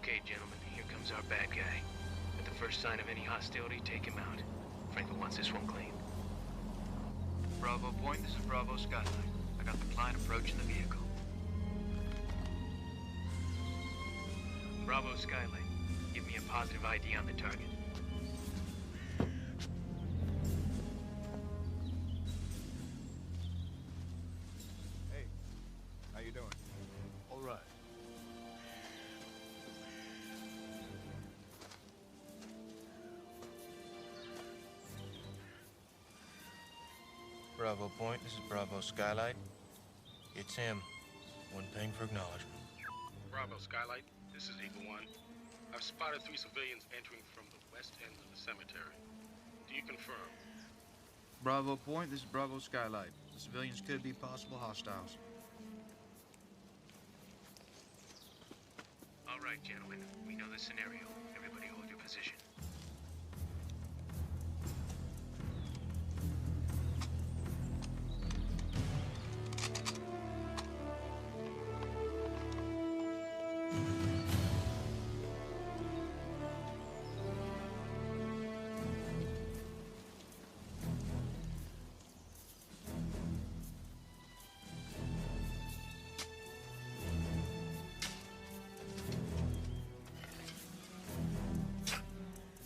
Okay, gentlemen, here comes our bad guy. At the first sign of any hostility, take him out. Franklin wants this one clean. Bravo Point, this is Bravo Skyline. I got the client approaching the vehicle. Bravo Skyline, give me a positive ID on the target. Hey, how you doing? All right. Bravo Point, this is Bravo Skylight. It's him. One ping for acknowledgement. Bravo Skylight, this is Eagle One. I've spotted 3 civilians entering from the west end of the cemetery. Do you confirm? Bravo Point, this is Bravo Skylight. The civilians could be possible hostiles. All right, gentlemen, we know the scenario. Everybody hold your position.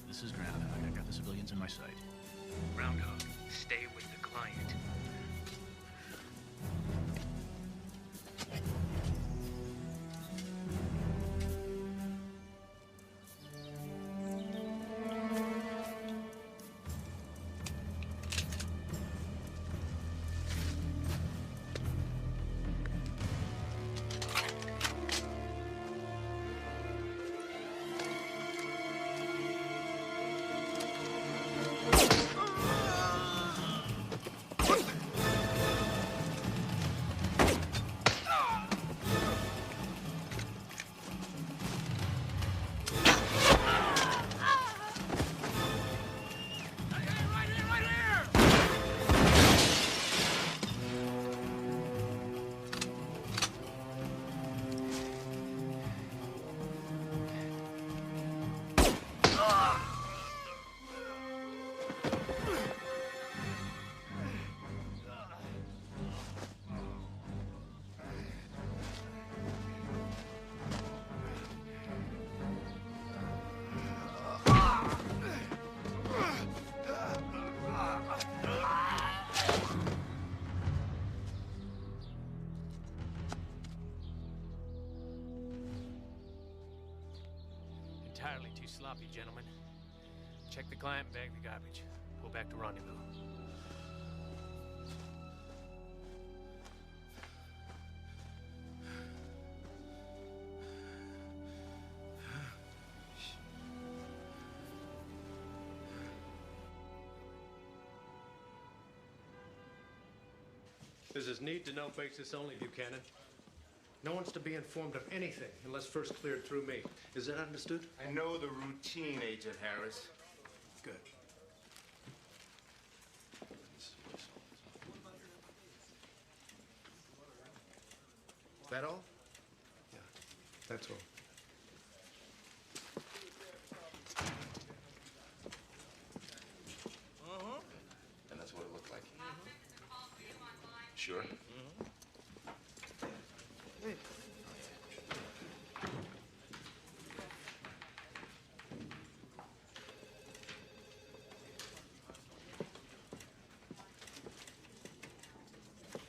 This is Groundhog. I got the civilians in my sight. Groundhog, stay with the client. Entirely too sloppy, gentlemen. Check the client and bag the garbage. Go back to rendezvous. This is need-to-know basis only, Buchanan. No one's to be informed of anything unless first cleared through me. Is that understood? I know the routine, Agent Harris. Good. That all? Yeah, that's all. And that's what it looked like. Sure?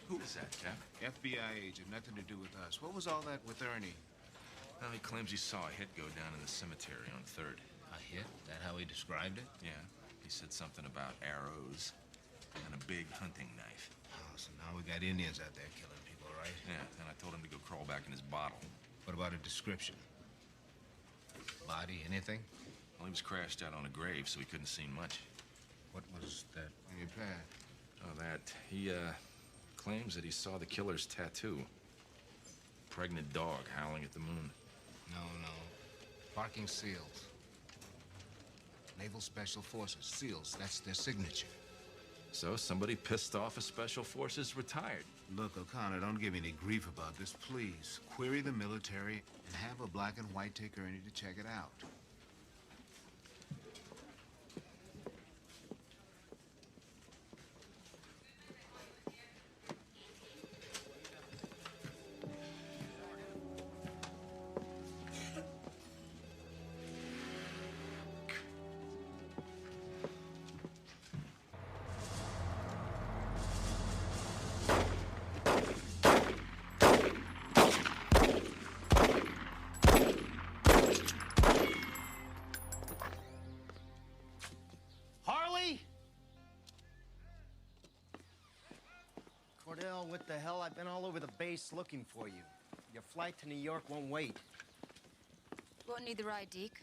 Who is that, Cap? FBI agent, nothing to do with us. What was all that with Ernie? Well, he claims he saw a hit go down in the cemetery on 3rd. A hit? That how he described it? Yeah, he said something about arrows and a big hunting knife. Oh, so now we got Indians out there killing people, right? Yeah, and I told him to go crawl back in his bottle. What about a description? Body, anything? Well, he was crashed out on a grave, so he couldn't see much. What was that on your pad? Oh, that. He, claims that he saw the killer's tattoo. Pregnant dog howling at the moon. No. Parking SEALs. Naval Special Forces. SEALs, that's their signature. So somebody pissed off a Special Forces retired. Look, O'Connor, don't give me any grief about this, please. Query the military and have a black and white take Ernie to check it out. Cordell, what the hell? I've been all over the base looking for you. Your flight to New York won't wait. Won't need the ride, Deke.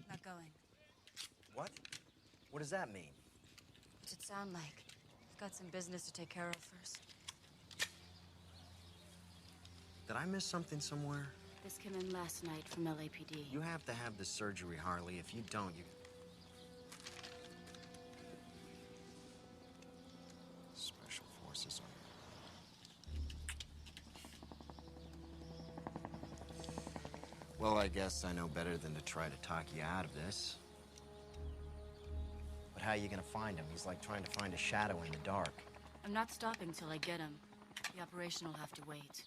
Not going. What? What does that mean? What's it sound like? I've got some business to take care of first. Did I miss something somewhere? This came in last night from LAPD. You have to have this surgery, Harley. If you don't, you... Special Forces on... Well, I guess I know better than to try to talk you out of this. But how are you gonna find him? He's like trying to find a shadow in the dark. I'm not stopping till I get him. The operation will have to wait.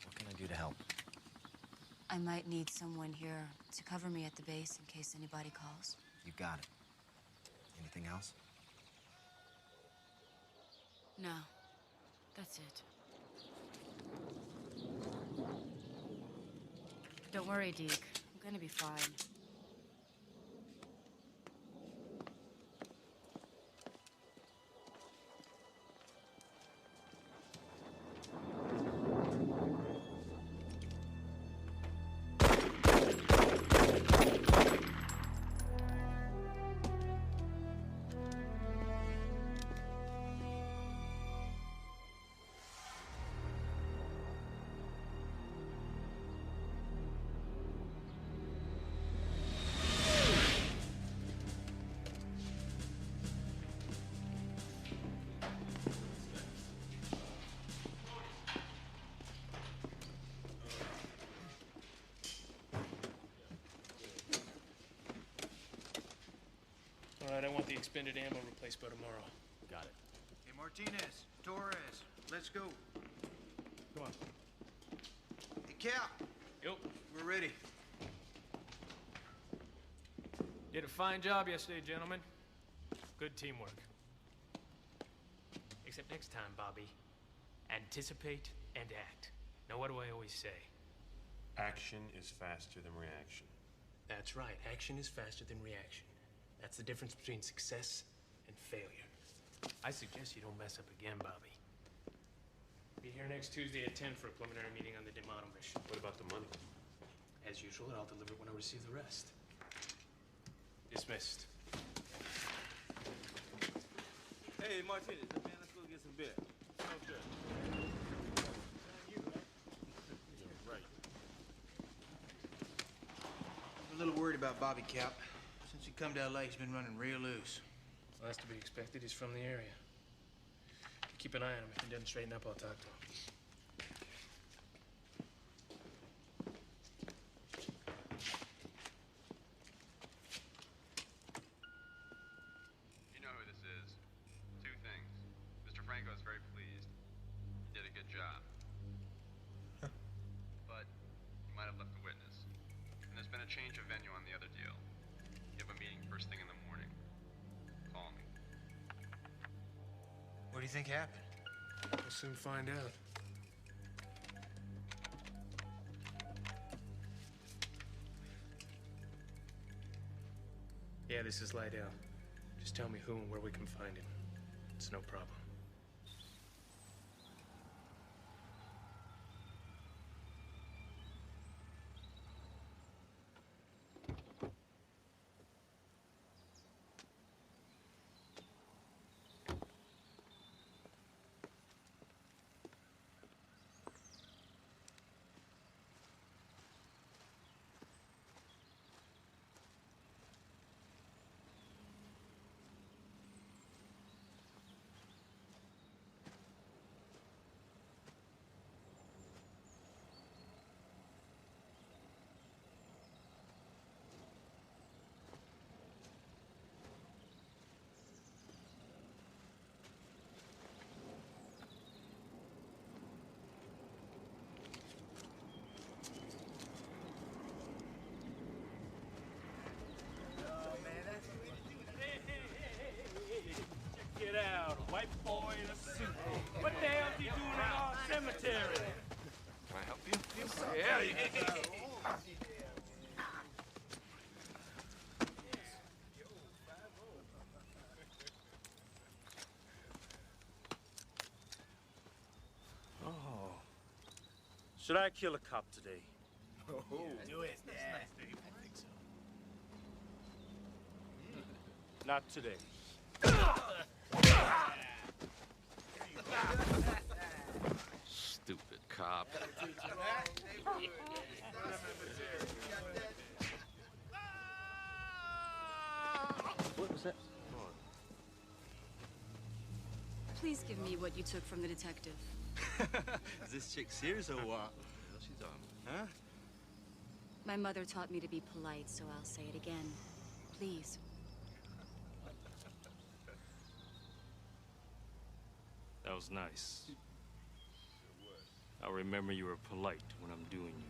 What can I do to help? I might need someone here to cover me at the base in case anybody calls. You got it. Anything else? No. That's it. Don't worry, Deke. I'm gonna be fine. All right, I want the expended ammo replaced by tomorrow. Got it. Hey, Martinez, Torres, let's go. Come on. Hey, Cap, Yo. we're ready. Did a fine job yesterday, gentlemen. Good teamwork. Except next time, Bobby. Anticipate and act. Now, what do I always say? Action is faster than reaction. That's right. Action is faster than reaction. That's the difference between success and failure. I suggest you don't mess up again, Bobby. Be here next Tuesday at 10 for a preliminary meeting on the D'Amato mission. What about the money? As usual, I'll deliver it when I receive the rest. Dismissed. Hey, Martinez, man, let's go get some beer. Sounds good. Right. I'm a little worried about Bobby, Cap. Since he come to LA, he's been running real loose. Well, that's to be expected. He's from the area. Keep an eye on him. If he doesn't straighten up, I'll talk to him. You know who this is. Two things. Mr. Franco is very pleased. You did a good job. But you might have left a witness. And there's been a change of venue on the other deal. You have a meeting first thing in the morning. Call me. What do you think happened? We'll soon find out. Yeah, this is Lydell. Just tell me who and where we can find him. It's no problem. Should I kill a cop today? Oh, Do it. Yeah. I think so. Not today. Stupid cop. What was that? Please give me what you took from the detective. Is this chick serious or what? She's on. Huh? My mother taught me to be polite, so I'll say it again. Please. That was nice. I'll remember you were polite when I'm doing you.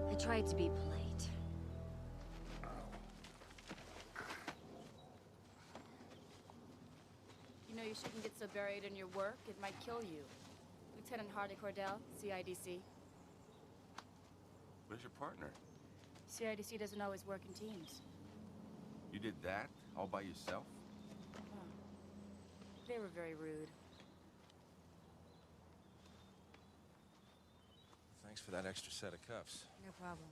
I tried to be polite. You know you shouldn't get so buried in your work, it might kill you. Lieutenant Harley Cordell, CIDC. Where's your partner? CIDC doesn't always work in teams. You did that all by yourself? Oh. They were very rude. Thanks for that extra set of cuffs. No problem.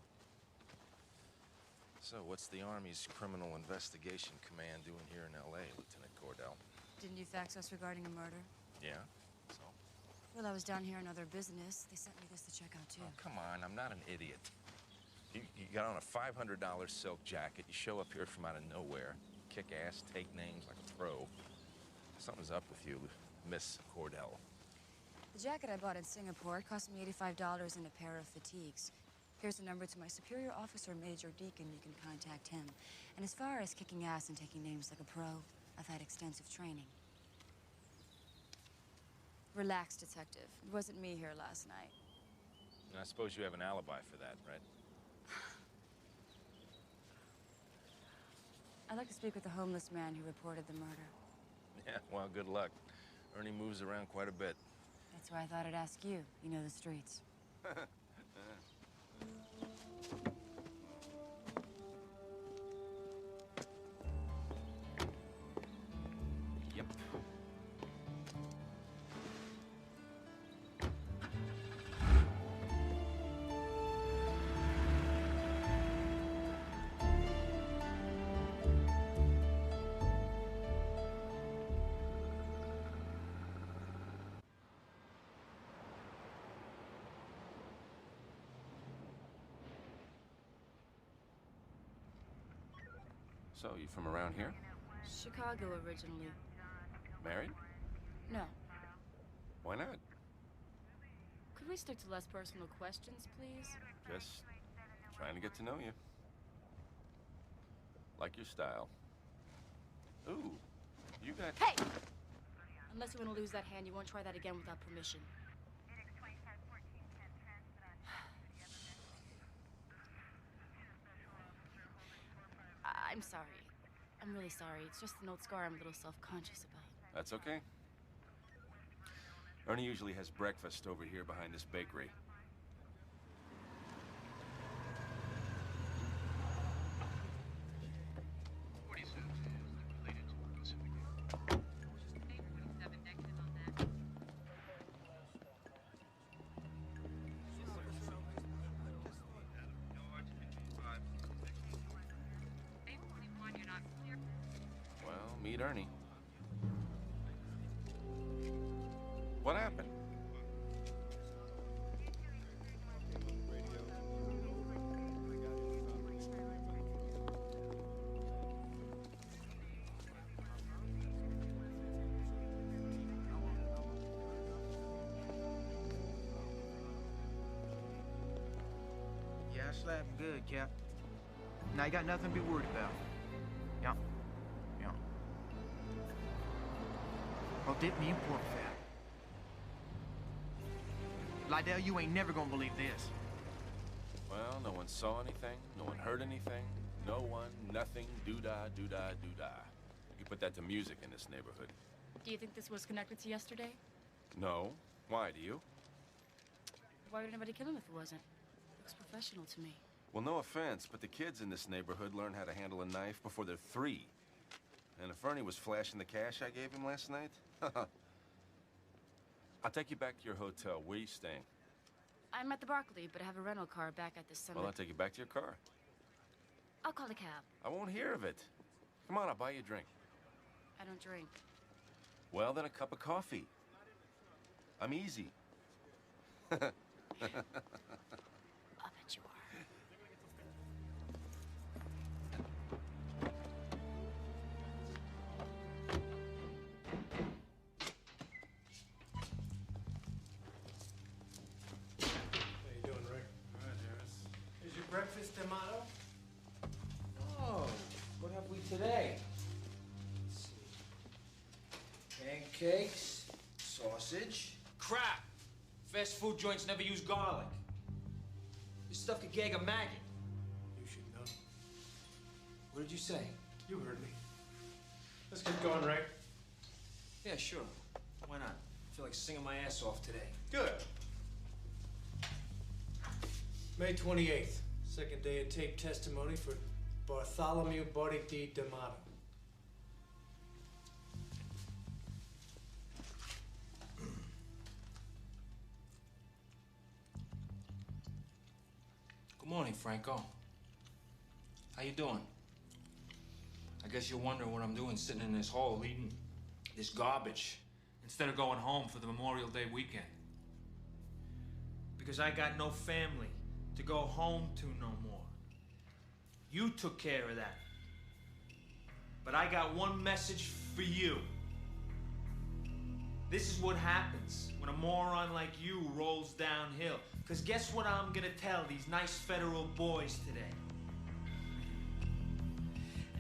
So, what's the Army's Criminal Investigation Command doing here in L.A., Lieutenant Cordell? Didn't you fax us regarding a murder? Yeah? So? Well, I was down here on other business. They sent me this to check out, too. Oh, come on, I'm not an idiot. You got on a $500 silk jacket, you show up here from out of nowhere, kick ass, take names like a pro. Something's up with you, Miss Cordell. The jacket I bought in Singapore cost me $85 and a pair of fatigues. Here's the number to my superior officer, Major Deacon. You can contact him. And as far as kicking ass and taking names like a pro, I've had extensive training. Relax, Detective. It wasn't me here last night. And I suppose you have an alibi for that, right? I'd like to speak with the homeless man who reported the murder. Yeah, well, good luck. Ernie moves around quite a bit. That's why I thought I'd ask you. You know the streets. Yep. So, you from around here? Chicago originally. Married? No. Why not? Could we stick to less personal questions, please? Just trying to get to know you. Like your style. Ooh, you got... Hey! Unless you want to lose that hand, you won't try that again without permission. I'm sorry. I'm really sorry. It's just an old scar I'm a little self-conscious about. That's okay. Ernie usually has breakfast over here behind this bakery. meet Ernie. What happened? Yeah, I slapped him good, Cap. Now you got nothing to be worried about. Yeah. Yeah. Well, dip me in pork fat. Lydell, you ain't never gonna believe this. Well, no one saw anything, no one heard anything, no one, nothing, doo-dah, doo-dah, doo-dah. You put that to music in this neighborhood. Do you think this was connected to yesterday? No. Why, do you? Why would anybody kill him if it wasn't? Looks professional to me. Well, no offense, but the kids in this neighborhood learn how to handle a knife before they're 3. And if Ernie was flashing the cash I gave him last night, I'll take you back to your hotel. Where are you staying? I'm at the Barclay, but I have a rental car back at the center. Well, I'll take you back to your car. I'll call a cab. I won't hear of it. Come on, I'll buy you a drink. I don't drink. Well, then a cup of coffee. I'm easy. I'll bet you are. How you doing, Rick? All right, Harris. Is your breakfast tomato? Oh, what have we today? Let's see. Pancakes, sausage. Crap! Fast food joints never use garlic. This stuff could gag a maggot. You should know. What did you say? You heard me. Let's get going, Rick. Yeah, sure. Why not? I feel like singing my ass off today. Good. May 28th, second day of tape testimony for Bartholomew Barty D. D'Amato. Good morning, Franco. How you doing? I guess you're wondering what I'm doing sitting in this hole eating this garbage instead of going home for the Memorial Day weekend. Because I got no family to go home to no more. You took care of that. But I got one message for you. This is what happens when a moron like you rolls downhill. Because guess what I'm gonna tell these nice federal boys today?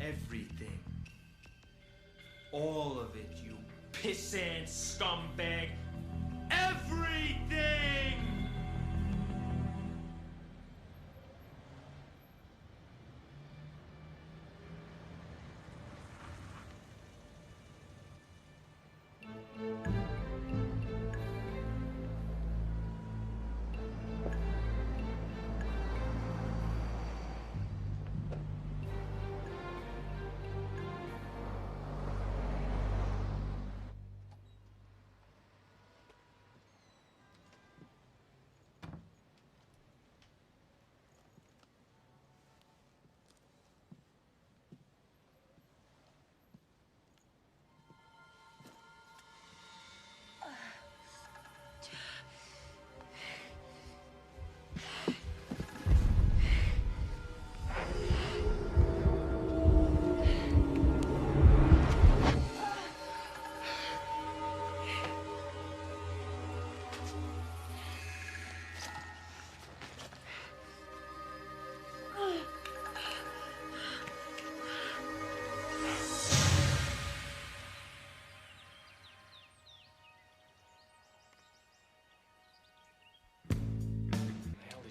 Everything. All of it, you pissant scumbag. Everything!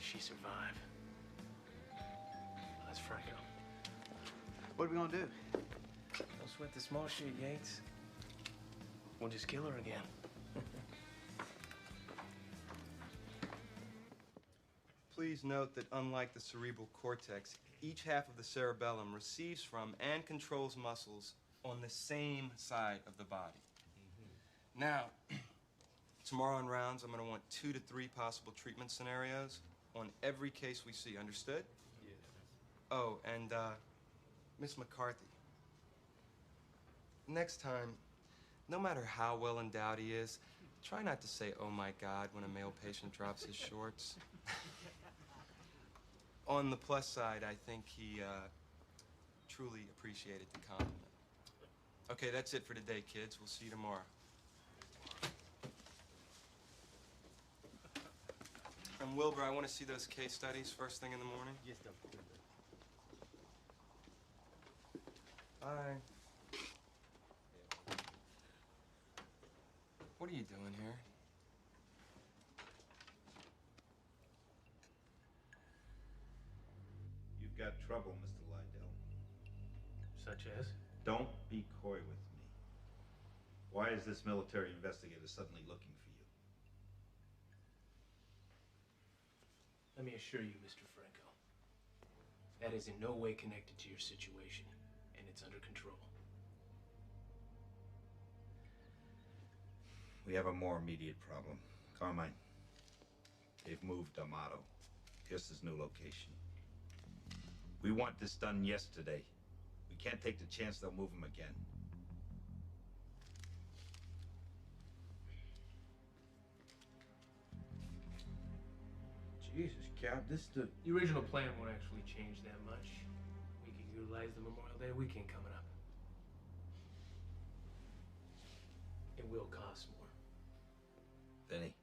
She survived. That's Franco. What are we gonna do? Don't sweat the small shit, Yates. We'll just kill her again. Please note that unlike the cerebral cortex, each half of the cerebellum receives from and controls muscles on the same side of the body. Now, tomorrow on rounds, I'm going to want 2 to 3 possible treatment scenarios on every case we see. Understood? Yeah. Oh, and Miss McCarthy. next time, no matter how well endowed he is, try not to say, "Oh my God," when a male patient drops his shorts. On the plus side, I think he truly appreciated the compliment. Okay, that's it for today, kids. We'll see you tomorrow. And Wilbur, I want to see those case studies first thing in the morning. Yes, sir. Bye. What are you doing here? You've got trouble, Mr. Lydell. Such as? Don't be coy with me. Why is this military investigator suddenly looking for you? Let me assure you, Mr. Franco, that is in no way connected to your situation, and it's under control. We have a more immediate problem. Carmine, they've moved D'Amato. Pierce's new location. We want this done yesterday. We can't take the chance they'll move him again. Jesus, Cap, The original plan won't actually change that much. We can utilize the Memorial Day weekend coming up. It will cost more. Vinny.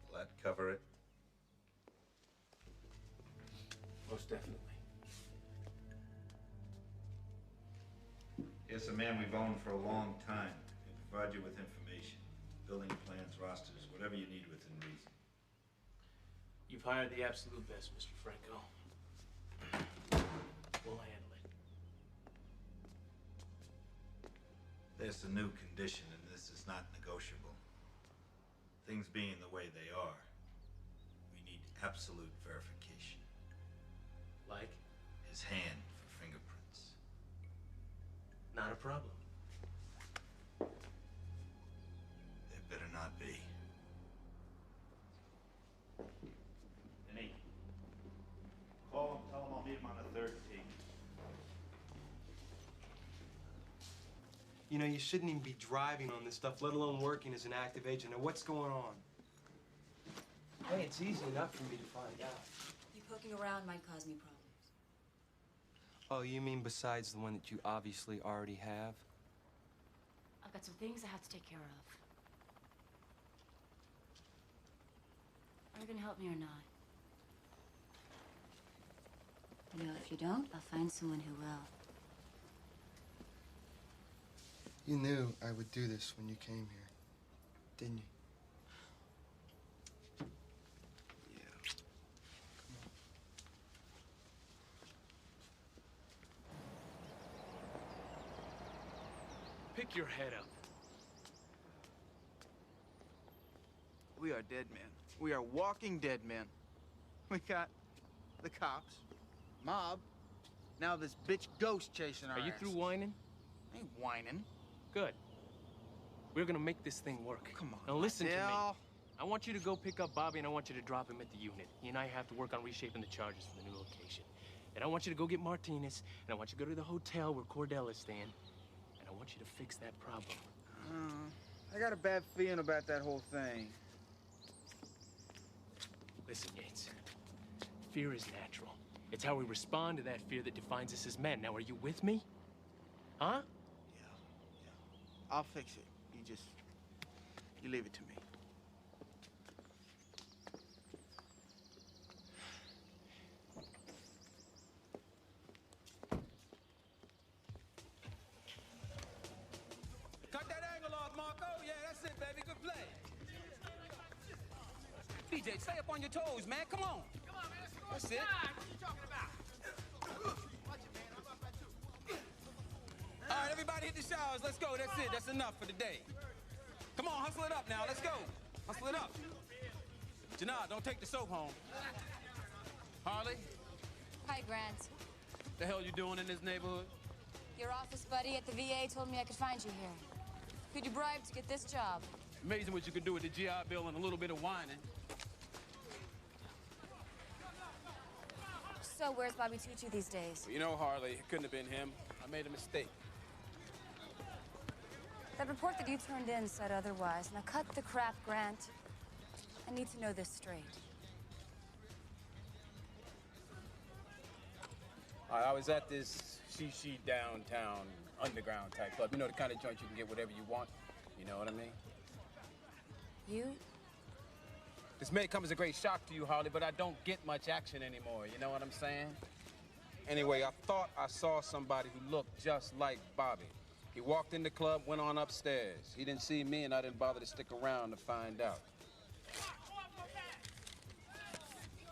Will that cover it? Most definitely. Here's a man we've owned for a long time. We provide you with information, building plans, rosters, whatever you need within reason. You've hired the absolute best, Mr. Franco. We'll handle it. There's a new condition, and this is not negotiable. Things being the way they are, we need absolute verification. Like? His hand for fingerprints. Not a problem. There better not be. Vinny, call him, tell him I'll meet him on the 3rd tee. You know, you shouldn't even be driving on this stuff, let alone working as an active agent. Now, what's going on? Hey, it's easy enough for me to find out. You poking around might cause me problems. Oh, you mean besides the one that you obviously already have? I've got some things I have to take care of. Are you gonna help me or not? You know, if you don't, I'll find someone who will. You knew I would do this when you came here, didn't you? Yeah. Pick your head up. We are dead men. We are walking dead men. We got the cops, mob, now this bitch ghost chasing our Are you ass. through whining? I ain't whining. Good. We're gonna make this thing work. Come on, Now listen to me. Lydell. I want you to go pick up Bobby, and I want you to drop him at the unit. He and I have to work on reshaping the charges for the new location. And I want you to go get Martinez, and I want you to go to the hotel where Cordell is staying, and I want you to fix that problem. I got a bad feeling about that whole thing. Listen, Yates. Fear is natural. It's how we respond to that fear that defines us as men. Now, are you with me? Huh? I'll fix it. You leave it to me. Cut that angle off, Marco. Yeah, that's it, baby. Good play. DJ, stay up on your toes, man. Come on. Come on, man. Let's go. That's it. What are you talking about? Watch it, man. I'm about that too. All right, everybody hit the showers. Let's go. That's it. That's enough for the day. Come on, hustle it up now. Let's go. Hustle it up. Janelle, don't take the soap home. Harley, Hi, Grant. the hell you doing in this neighborhood? Your office buddy at the VA told me I could find you here. could you bribe to get this job? Amazing what you can do with the GI Bill and a little bit of whining. So where's Bobby Tucci these days? Well, you know, Harley, it couldn't have been him. I made a mistake. That report that you turned in said otherwise. Now cut the crap, Grant. I need to know this straight. I was at this she downtown underground type club. You know, the kind of joint you can get whatever you want. You know what I mean? You? This may come as a great shock to you, Harley, but I don't get much action anymore. You know what I'm saying? Anyway, I thought I saw somebody who looked just like Bobby. He walked in the club, went on upstairs. He didn't see me, and I didn't bother to stick around to find out.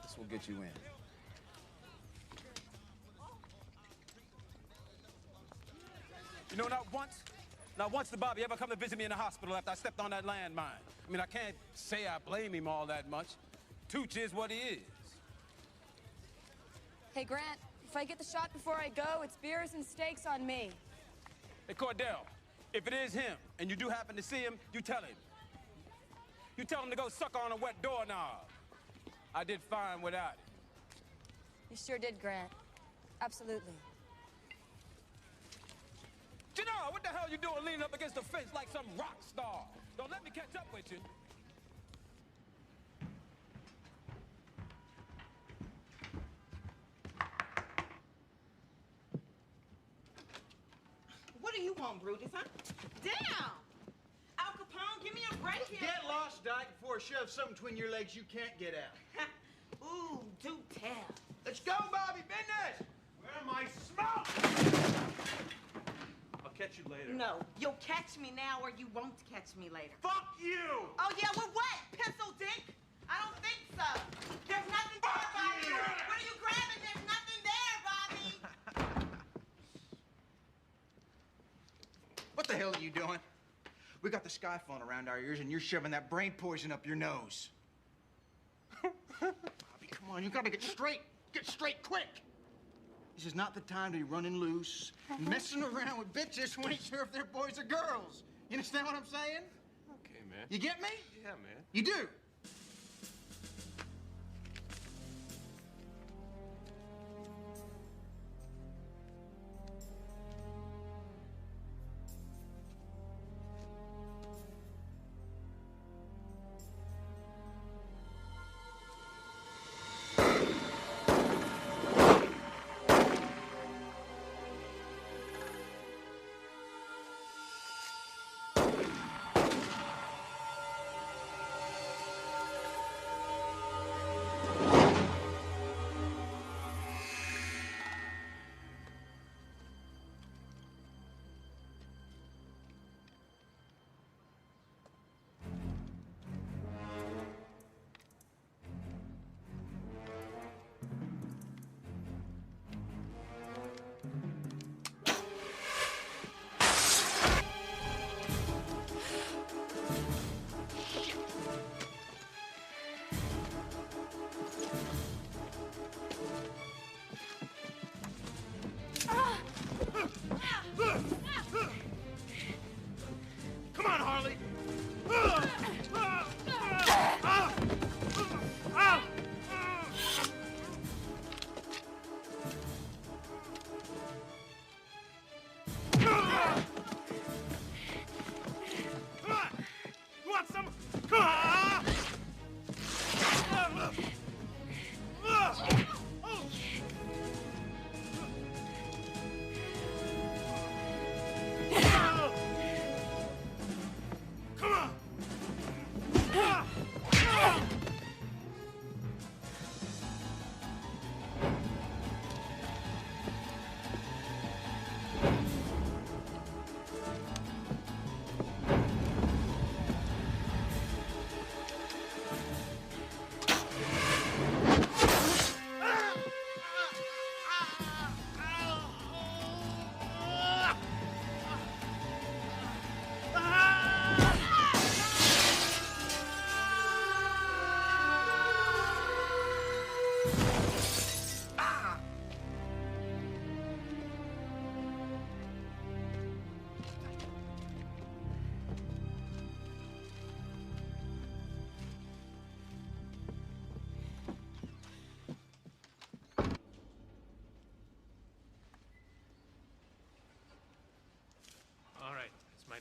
This will get you in. You know, not once did Bobby ever come to visit me in the hospital after I stepped on that landmine. I mean, I can't say I blame him all that much. Tooch is what he is. Hey, Grant, if I get the shot before I go, it's beers and steaks on me. Hey, Cordell, if it is him, and you do happen to see him, you tell him. You tell him to go suck on a wet doorknob. I did fine without it. You sure did, Grant. Absolutely. Janelle, what the hell you doing leaning up against the fence like some rock star? Don't let me catch up with you. What do you want, Brutus, huh? Damn! Al Capone, give me a break here. Get lost, Dyke, before I shove something between your legs you can't get out. Ooh, do tell. Let's go, Bobby, business! Where am I smoke? I'll catch you later. No, you'll catch me now or you won't catch me later. Fuck you! Oh, yeah, with what? Pencil dick? I don't think so. There's nothing there, Bobby. You. What are you grabbing? There's nothing there, Bobby. What the hell are you doing? We got the sky phone around our ears and you're shoving that brain poison up your nose. Bobby, come on, you gotta get straight. Get straight quick. This is not the time to be running loose, messing around with bitches who ain't sure if they're boys or girls. You understand what I'm saying? Okay, man. You get me? Yeah, man. You do?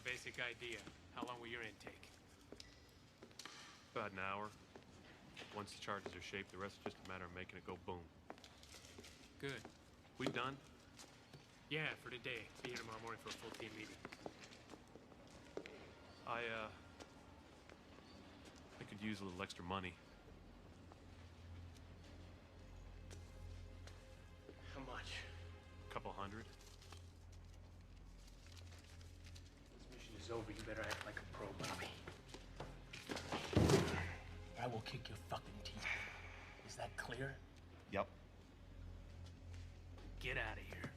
basic idea. How long will your intake? About an hour. Once the charges are shaped, the rest is just a matter of making it go boom. Good. We done? Yeah, for today. Be here tomorrow morning for a full team meeting. I could use a little extra money. How much? Couple hundred. This mission is over. You better act like a pro, Bobby. I will kick your fucking teeth. Is that clear? Yep. Get out of here.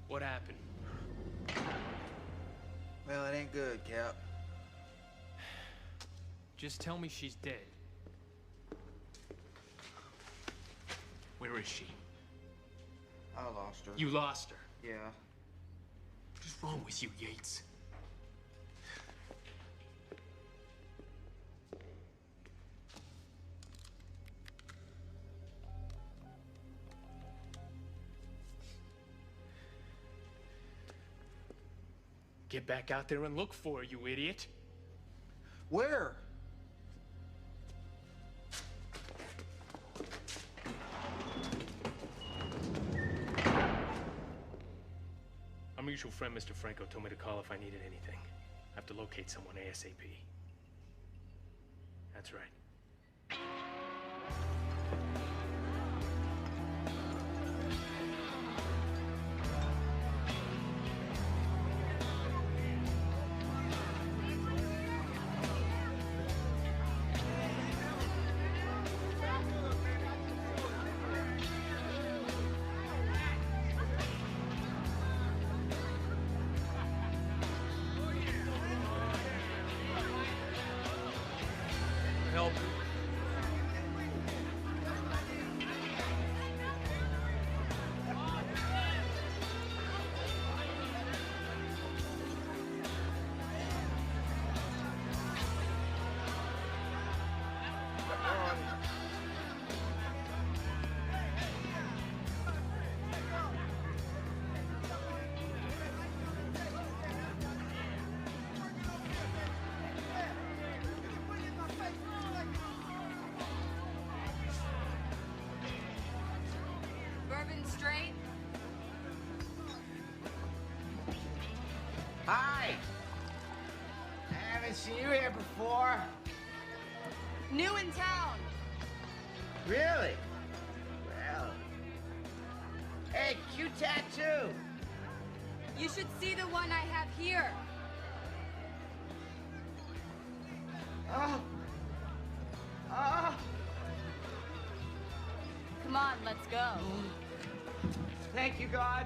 What happened? Well, it ain't good, Cap. Just tell me she's dead. Where is she? I lost her. You lost her? Yeah. What's wrong with you, Yates? Get back out there and look for her, you idiot. Where? Our mutual friend, Mr. Franco, told me to call if I needed anything. I have to locate someone ASAP. That's right. Help. Bourbon straight? Hi! I haven't seen you here before. New in town. Really? Well. Hey, cute tattoo. You should see the one I have here. Oh. Oh. Come on, let's go. Thank you, God.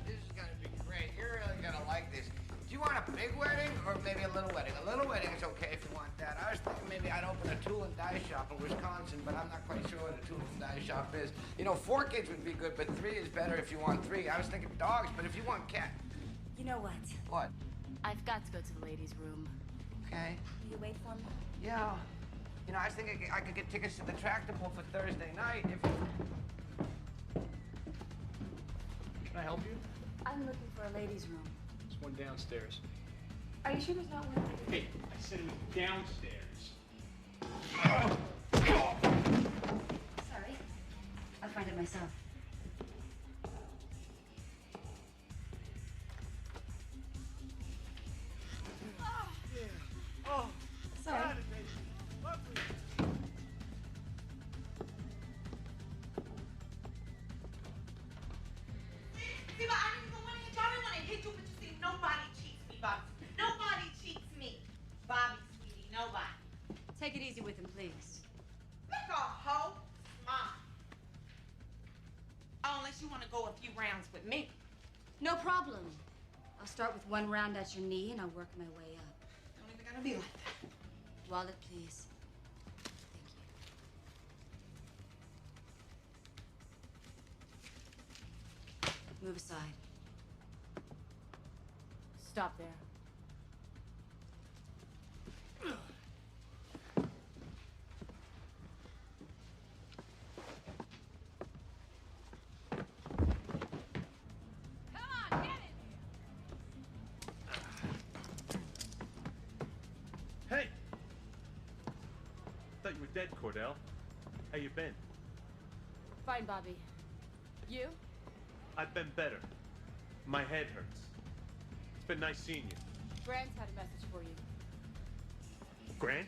This is gonna be great. You're really gonna like this. Do you want a big wedding or maybe a little wedding? A little wedding is okay if you want that. I was thinking maybe I'd open a tool and die shop in Wisconsin, but I'm not quite sure what a tool and die shop is. You know, 4 kids would be good, but 3 is better if you want 3. I was thinking dogs, but if you want cat. You know what? What? I've got to go to the ladies' room. Okay. Will you wait for me? Yeah. You know, I was thinking I could get tickets to the tractor pull for Thursday night if you... Can I help you? I'm looking for a ladies' room. There's one downstairs. Are you sure there's not one? Hey, I said it was downstairs. Sorry. I'll find it myself. Oh, Sorry. See, but I didn't even want to hit you. I didn't want to hit you, but you see, nobody cheats me, Bobby. Nobody cheats me. Bobby, sweetie, nobody. Take it easy with him, please. Like a hoe. Mom. Oh, unless you want to go a few rounds with me. No problem. I'll start with 1 round at your knee and I'll work my way up. Don't even gotta be like that. Wallet, please. Thank you. Move aside. Stop there. you were dead, Cordell. How you been? Fine, Bobby. You? I've been better. My head hurts. It's been nice seeing you. Grant's had a message for you. Grant?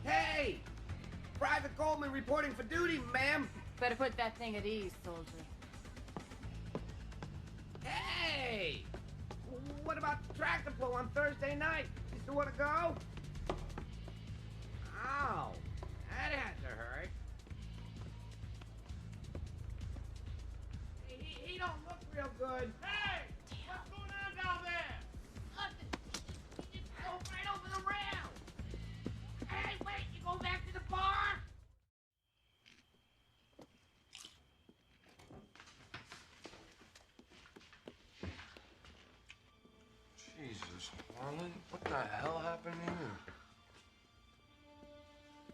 Hey! Private Coleman reporting for duty, ma'am. Better put that thing at ease, soldier. Hey! What about the tractor pull on Thursday night? You still want to go? Ow! That had to hurt. He don't look real good. Hey! What's going on down there? Nothing. He just drove right over the rail. Hey, wait! You go back to the bar? Jesus, Harlan, what the hell happened to you?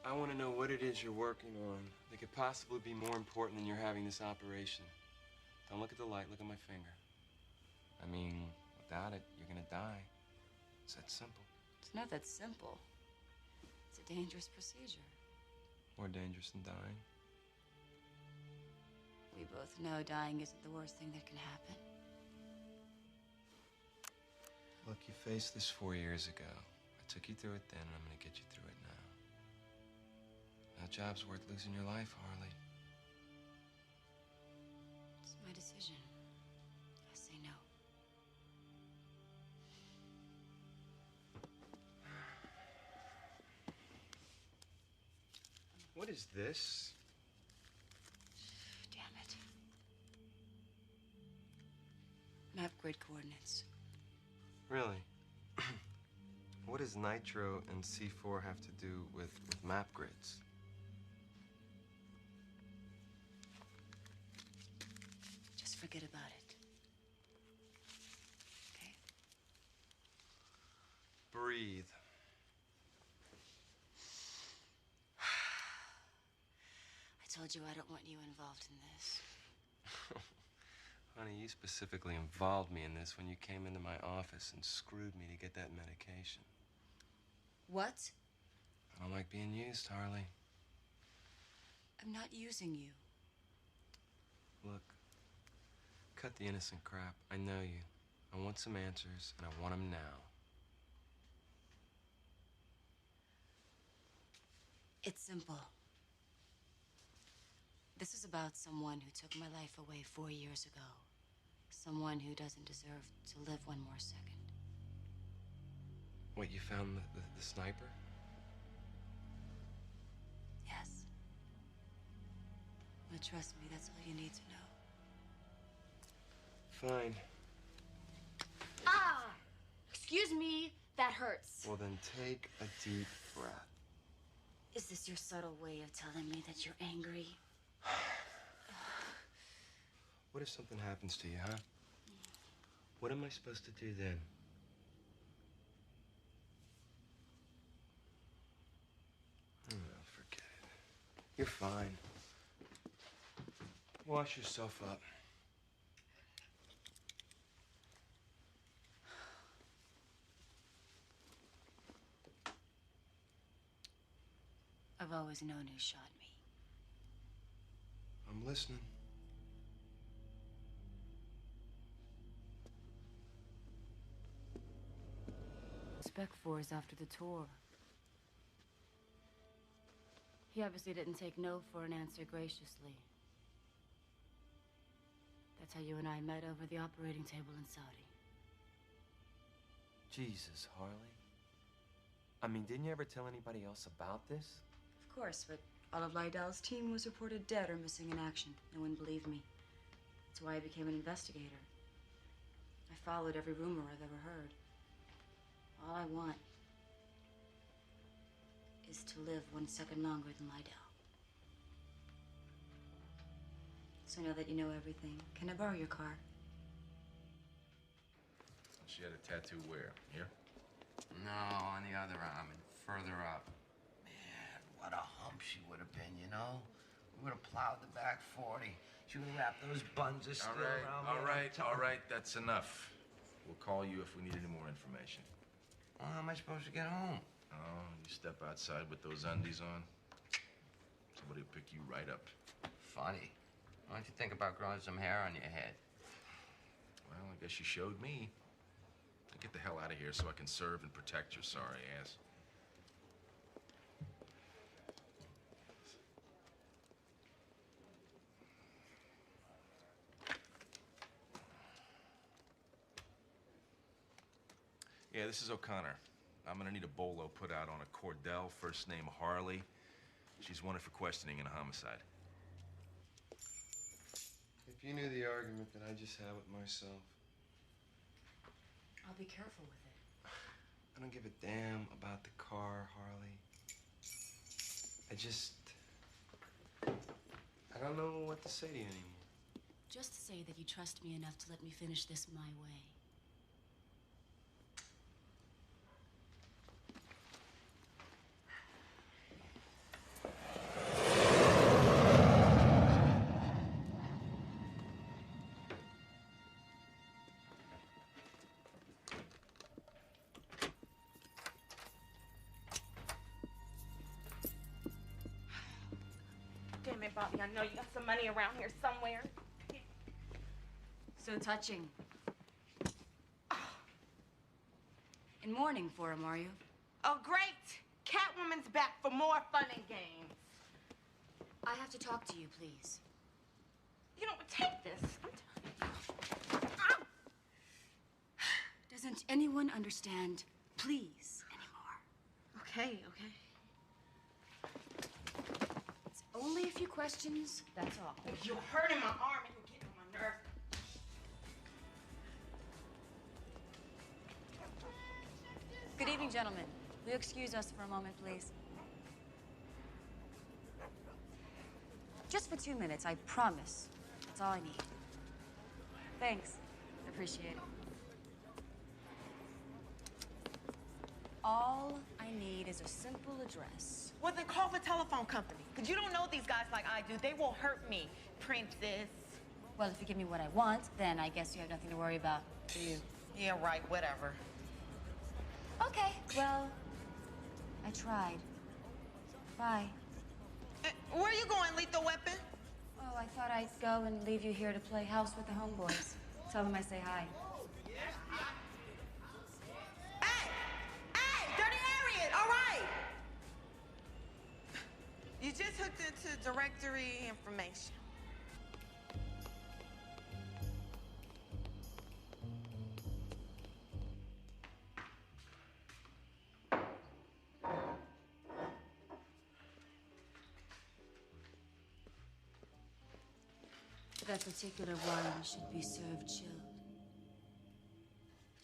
I want to know what it is you're working on that could possibly be more important than you're having this operation. Don't look at the light, look at my finger. I mean, without it, you're gonna die. It's that simple. It's not that simple. It's a dangerous procedure. More dangerous than dying. We both know dying isn't the worst thing that can happen. Look, you faced this 4 years ago. I took you through it then, and I'm gonna get you through it now. No job's worth losing your life, Harley. It's my decision. I say no. What is this? Damn it. Map grid coordinates. Really? What does nitro and C4 have to do with map grids? Just forget about it. Okay? Breathe. I told you I don't want you involved in this. Honey, you specifically involved me in this when you came into my office and screwed me to get that medication. What? I don't like being used, Harley. I'm not using you. Look, cut the innocent crap. I know you. I want some answers, and I want them now. It's simple. This is about someone who took my life away 4 years ago. Someone who doesn't deserve to live one more second. What, you found the sniper? Yes. But trust me, that's all you need to know. Fine. Ah! Excuse me, that hurts. Well, then take a deep breath. Is this your subtle way of telling me that you're angry? What if something happens to you, huh? What am I supposed to do then? Oh, forget it. You're fine. Wash yourself up. I've always known who shot me. I'm listening. Spec 4 is after the tour. He obviously didn't take no for an answer graciously. That's how you and I met over the operating table in Saudi. Jesus, Harley. I mean, didn't you ever tell anybody else about this? Of course, but All of Lydell's team was reported dead or missing in action. No one believed me. That's why I became an investigator. I followed every rumor I've ever heard. All I want is to live 1 second longer than Lydell. So now that you know everything, can I borrow your car? She had a tattoo where? Here? No, on the other arm and further up. Man, what a hump she would have been, you know? We would have plowed the back 40. She would have wrapped those buns of steel around me. All right, that's enough. We'll call you if we need any more information. Well, how am I supposed to get home? Oh, you step outside with those undies on, somebody will pick you right up. Funny. Why don't you think about growing some hair on your head? Well, I guess you showed me. Now get the hell out of here so I can serve and protect your sorry ass. Yeah, this is O'Connor. I'm gonna need a bolo put out on a Cordell, first name Harley. She's wanted for questioning in a homicide. If you knew the argument that I just had with myself. I'll be careful with it. I don't give a damn about the car, Harley. I don't know what to say to you anymore. Just say that you trust me enough to let me finish this my way. Damn it, Bobby, I know you got some money around here somewhere. So touching. In mourning for him, are you? Oh, great. Catwoman's back for more fun and games. I have to talk to you, please. You know what? Take this. Doesn't anyone understand please anymore? Okay. It's only a few questions, that's all. You're hurting my arm and you're getting on my nerves. Good evening, gentlemen. Will you excuse us for a moment, please? Just for 2 minutes, I promise. That's all I need. Thanks. Appreciate it. All I need is a simple address. Well, then call the telephone company. Because you don't know these guys like I do. They will hurt me, princess. Well, if you give me what I want, then I guess you have nothing to worry about, do you? Yeah, right, whatever. Okay, well, I tried. Bye. Where are you going, Lethal Weapon? Oh, I thought I'd go and leave you here to play house with the homeboys. Tell them I say hi. Hey, Dirty Harriet, all right. You just hooked into directory information. That particular wine should be served chilled.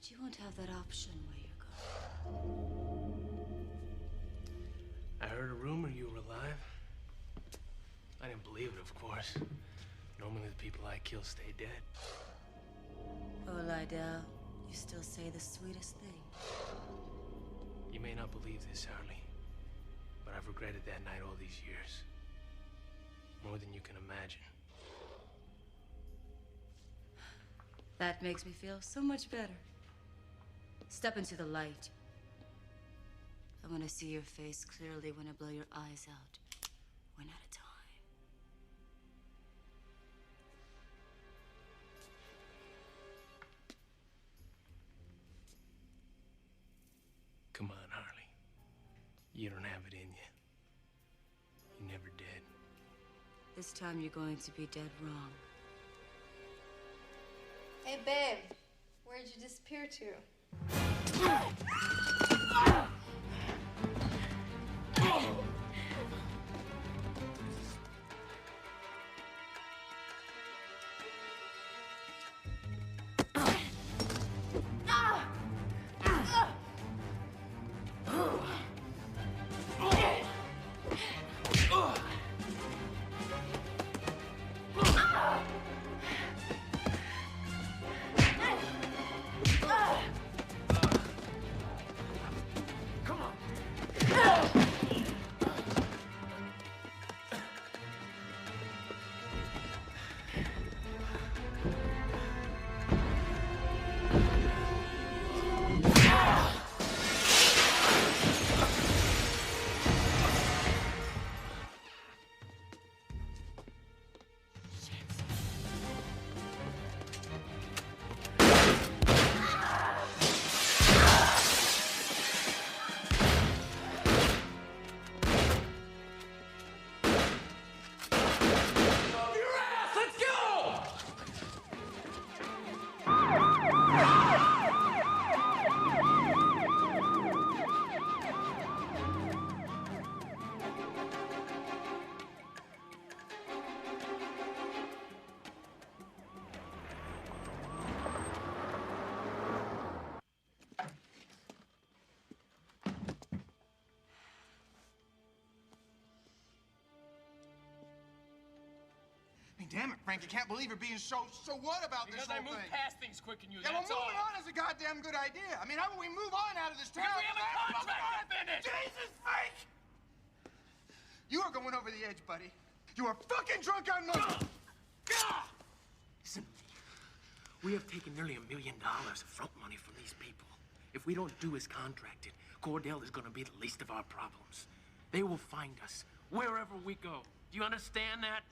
But you won't have that option where you're going. I heard a rumor you were alive. I didn't believe it, of course. Normally the people I kill stay dead. Oh, Lydell, you still say the sweetest thing. You may not believe this, Harley, but I've regretted that night all these years. More than you can imagine. That makes me feel so much better. Step into the light. I want to see your face clearly when I blow your eyes out, one at a time. Come on, Harley. You don't have it in you. You never did. This time you're going to be dead wrong. Hey, babe. Where'd you disappear to? I mean, damn it, Frank, I can't believe you're being so what about because this whole I move thing? past things quicker than you, Yeah, well, that's all. moving on is a goddamn good idea. I mean, how about we move on out of this town? Because we have a contract to finish! Jesus, Frank! You are going over the edge, buddy. You are fucking drunk on money! Listen, we have taken nearly $1 million of front money from these people. If we don't do as contracted, Cordell is gonna be the least of our problems. They will find us wherever we go. Do you understand that?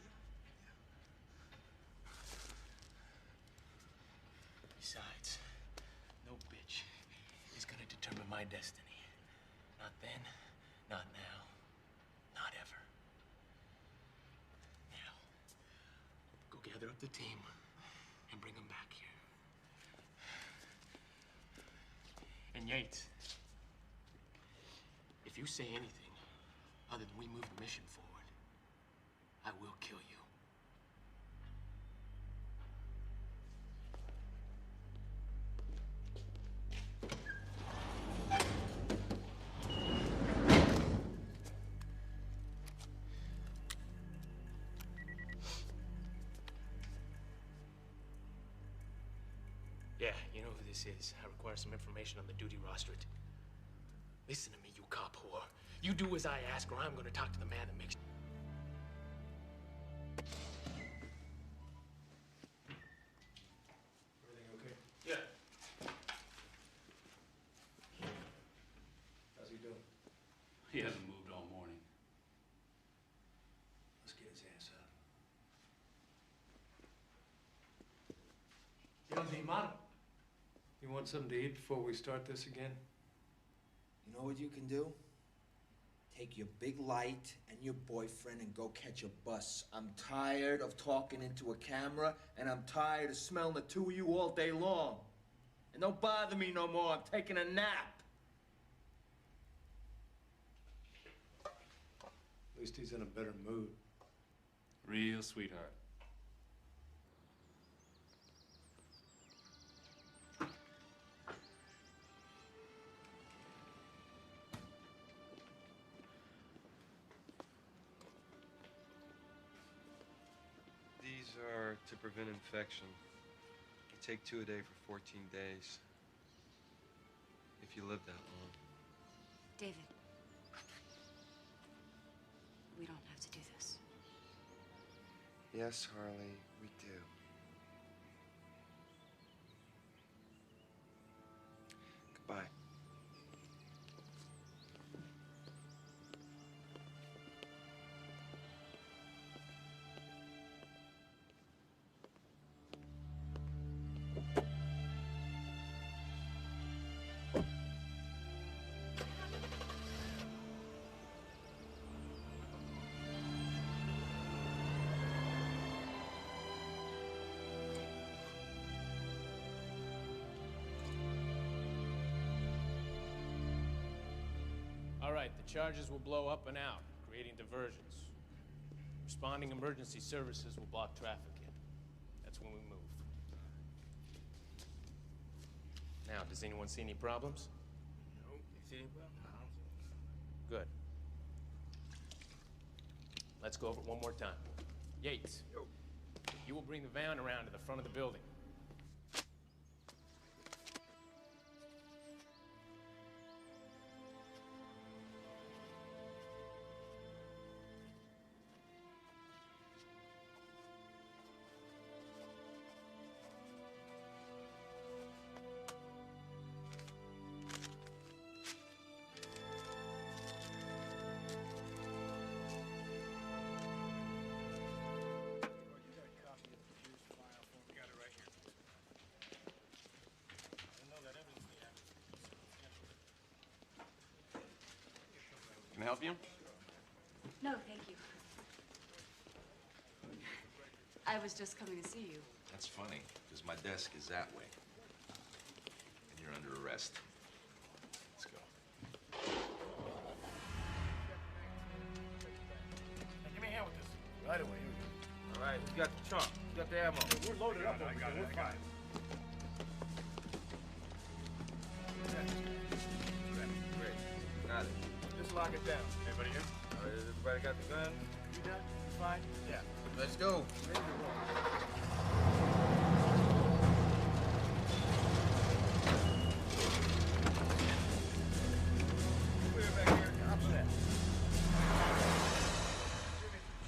Besides, no bitch is gonna determine my destiny. Not then, not now, not ever. Now, go gather up the team and bring them back here. And Yates, if you say anything other than we move the mission forward, I will kill you. Yeah, you know who this is. I require some information on the duty roster. Listen to me, you cop whore. You do as I ask, or I'm gonna talk to the man that makes... Everything okay? Yeah. How's he doing? He hasn't moved all morning. Let's get his ass up. You want something to eat before we start this again? You know what you can do? Take your big light and your boyfriend and go catch a bus. I'm tired of talking into a camera, and I'm tired of smelling the two of you all day long. And don't bother me no more. I'm taking a nap. At least he's in a better mood. Real sweetheart. These are to prevent infection. You take 2 a day for 14 days. If you live that long. David, we don't have to do this. Yes, Harley, we do. Goodbye. All right, the charges will blow up and out, creating diversions. Responding emergency services will block traffic in. That's when we move. Now, does anyone see any problems? No. You see any problem? Good. Let's go over it one more time. Yates, you will bring the van around to the front of the building. Can I help you? No, thank you. I was just coming to see you. That's funny, because my desk is that way. And you're under arrest. Let's go. Hey, give me a hand with this. Right away. All right, we got the trunk. We got the ammo. We're loaded up over here. We're fine. Great. Got it. Just lock it down. Everybody here? All right, everybody got the gun? You done? Sci-Fi? Yeah. Let's go.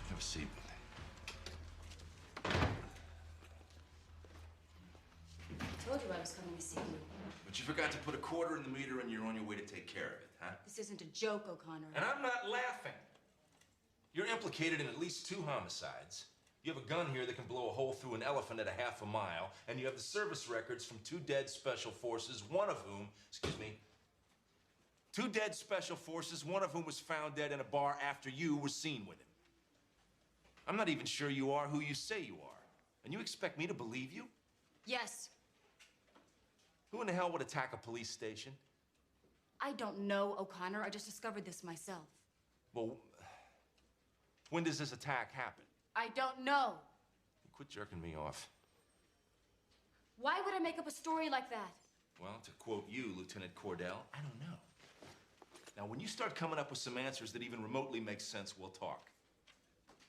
Have a seat. I told you I was coming to see you. But you forgot to put a quarter in the meter and you're on your way to take care of it, huh? This isn't a joke, O'Connor. And I'm not laughing. You're implicated in at least 2 homicides. You have a gun here that can blow a hole through an elephant at a half a mile, and you have the service records from 2 dead special forces, one of whom, 2 dead special forces, one of whom was found dead in a bar after you were seen with him. I'm not even sure you are who you say you are. And you expect me to believe you? Yes. Who in the hell would attack a police station? I don't know, O'Connor. I just discovered this myself. Well, when does this attack happen? I don't know. Quit jerking me off. Why would I make up a story like that? Well, to quote you, Lieutenant Cordell, I don't know. Now, when you start coming up with some answers that even remotely make sense, we'll talk.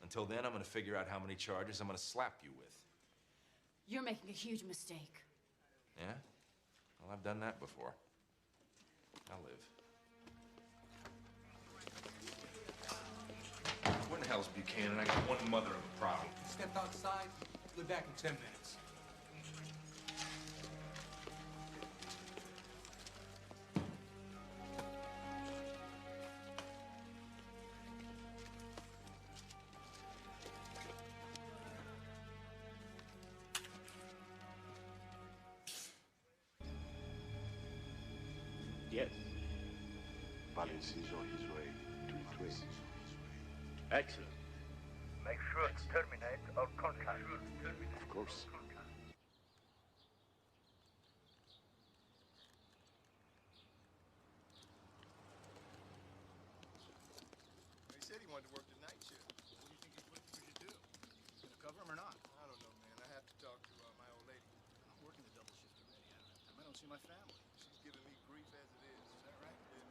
Until then, I'm gonna figure out how many charges I'm gonna slap you with. You're making a huge mistake. Yeah? Well, I've done that before. I'll live. Where in the hell's Buchanan? I got one mother of a problem. Step outside. We'll be back in 10 minutes. Yes. Valence is on his way to the train. Excellent. Make sure to terminate our contract. Of course. He said he wanted to work the night shift. What do you think we should do? Gonna cover him or not? I don't know, man. I have to talk to my old lady. I'm working the double shift already. I don't have time. I don't see my family. She's giving me grief as it is. Is that right? Yeah.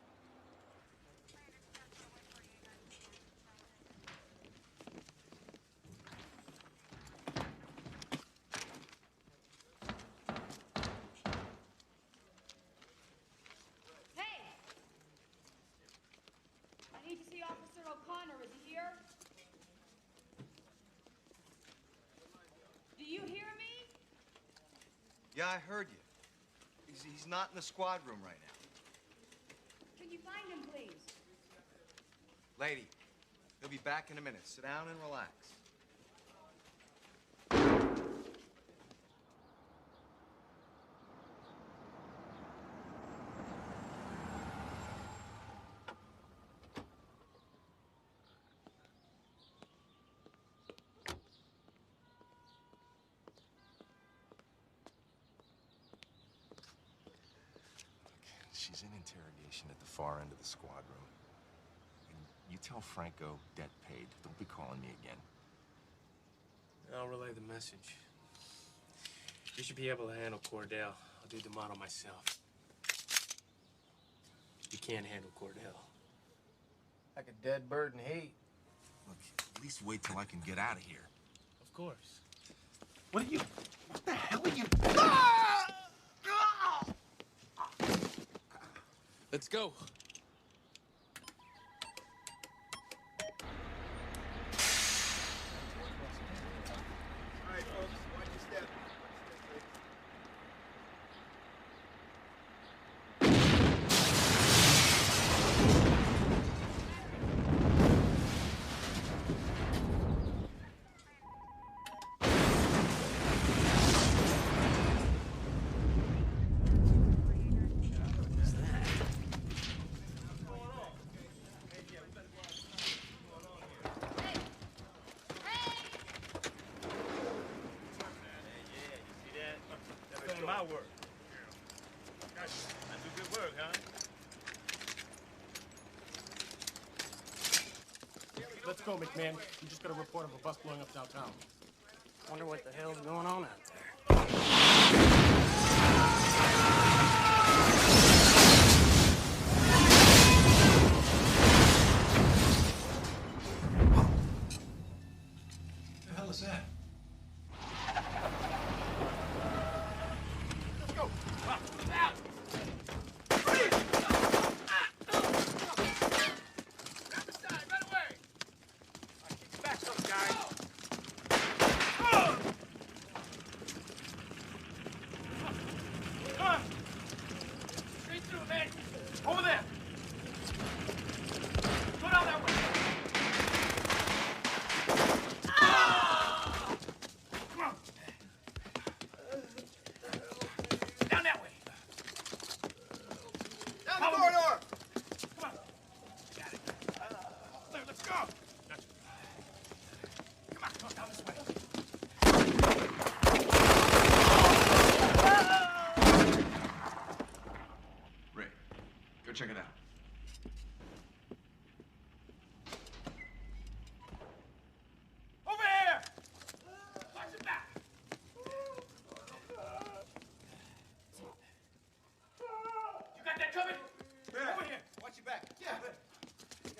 Hey! I need to see Officer O'Connor. Is he here? Do you hear me? Yeah, I heard you. He's not in the squad room right now. Can you find him, please? Lady, he'll be back in a minute. Sit down and relax. She's in interrogation at the far end of the squad room. And you tell Franco, debt paid. Don't be calling me again. I'll relay the message. You should be able to handle Cordell. I'll do the model myself. You can't handle Cordell. Like a dead bird in heat. Look, at least wait till I can get out of here. Of course. What the hell are you? Let's go. All right, folks. Watch your step. My work. I do good work, huh? Let's go, McMahon. We just got a report of a bus blowing up downtown. Wonder what the hell's going on out there. is that? Let's go. Out. Grab the side, right away. Keep your back up, guys. Come on. Straight through, man. Over there. Go down that way. Come on. Down that way. Down the corridor. Come on. Got it. There, let's go. Come on, down this way. Ray, go check it out. Over here. Watch your back. You got that covered? Yeah. Over here. Watch your back. Yeah.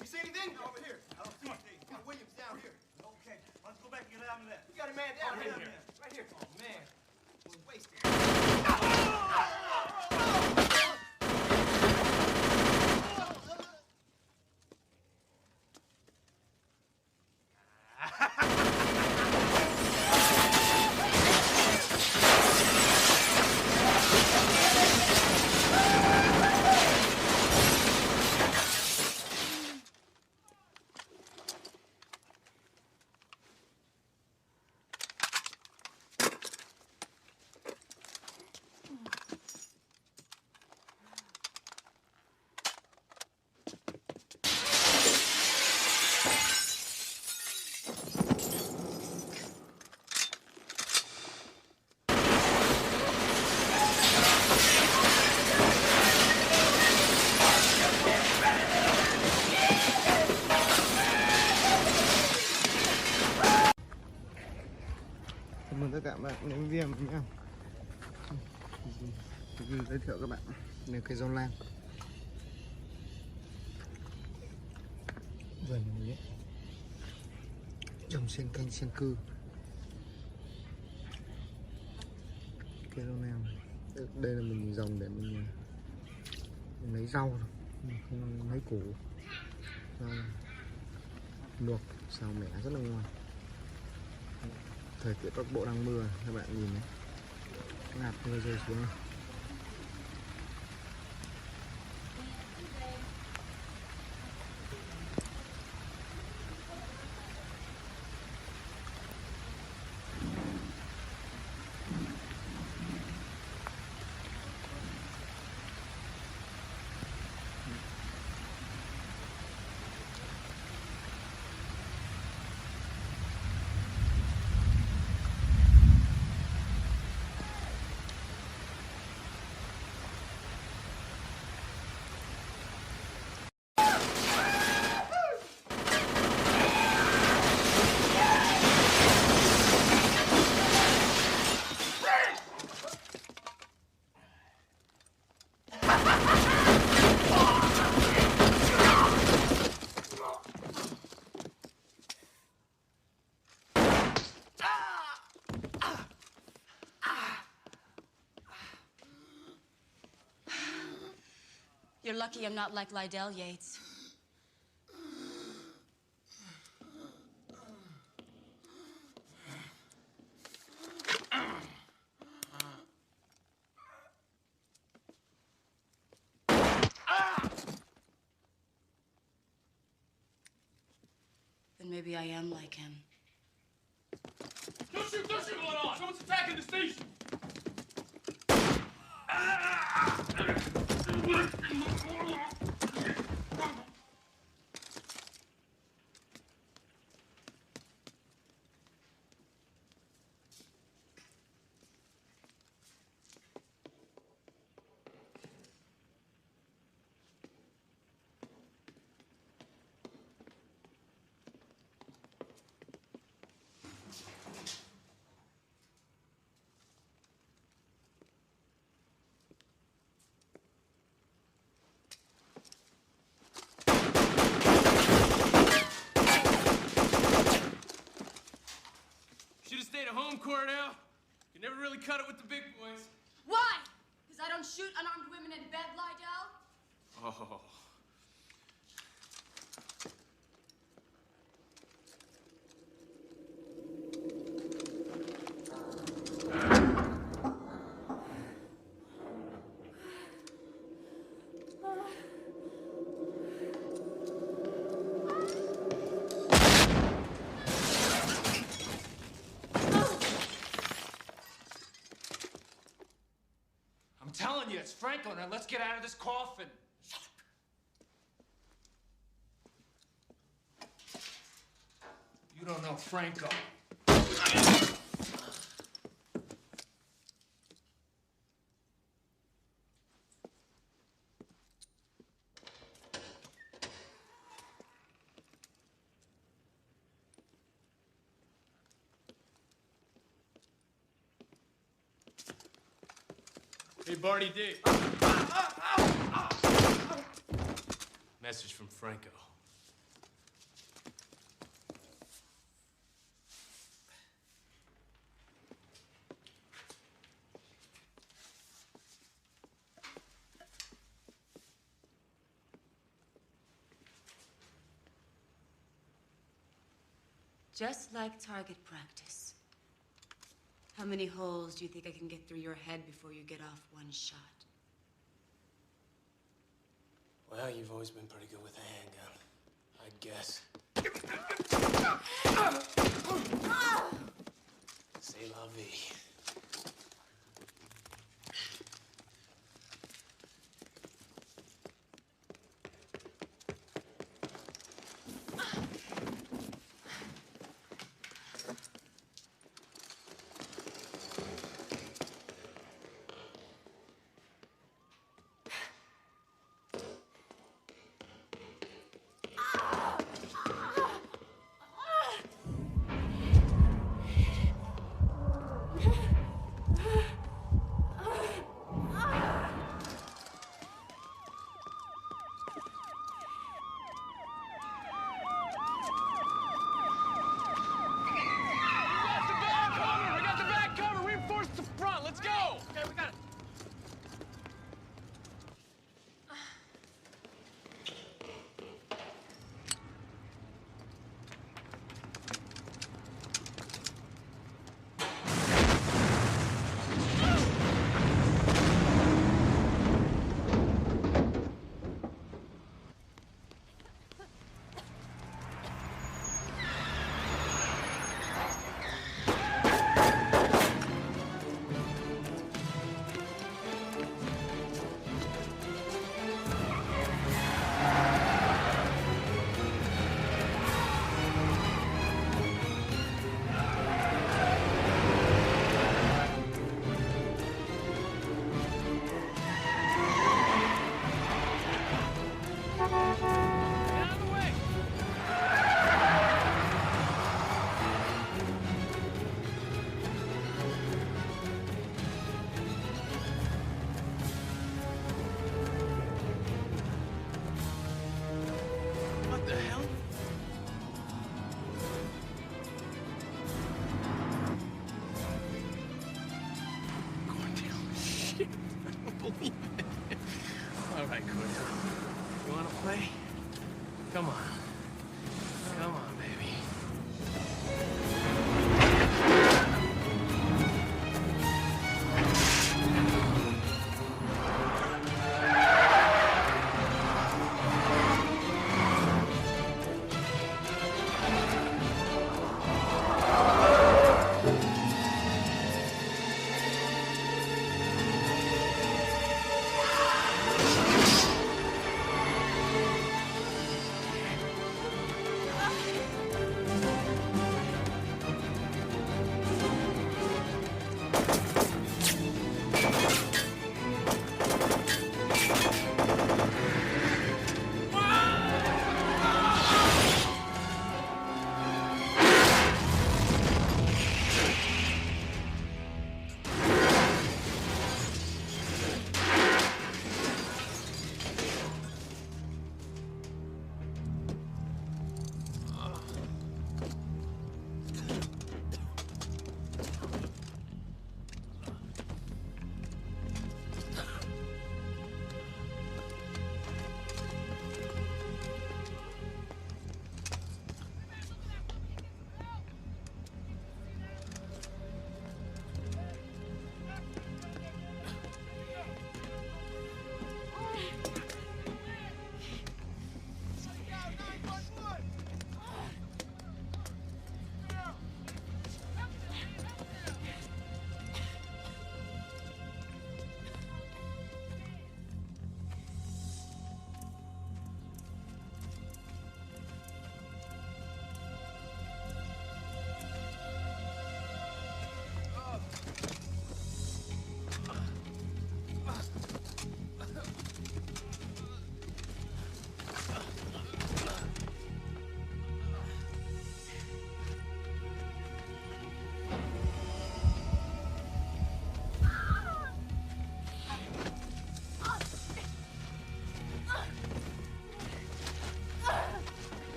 You see anything? Over here. I don't see anything. Got Williams down here. Okay. Let's go back and get out of that. You got a man down Right here. here. Right here. Oh, man. We're wasted. Cảm ơn tất cả các bạn đến video nhé. Giới thiệu các bạn đây cây rau lang vườn mía trồng xen canh xen cư. Cây rau lang đây là mình dòng để mình lấy rau thôi, mình không lấy củ. Rau luộc xào mẻ rất là ngon. Thời tiết Bắc Bộ đang mưa, các bạn nhìn đấy, hạt mưa rơi xuống này. You're lucky I'm not like Lydell Yates. Then maybe I am like him. Don't shoot going on. Someone's attacking the station. stayed at home, Cornell. You never really cut it with the big boys. Why? Because I don't shoot unarmed women in bed, Lydell? Oh. I'm telling you, it's Franco. Now let's get out of this coffin. You don't know Franco. Hey, Barty D. Message from Franco. Just like target practice. How many holes do you think I can get through your head before you get off one shot? Well, you've always been pretty good with a handgun, I guess. C'est la vie.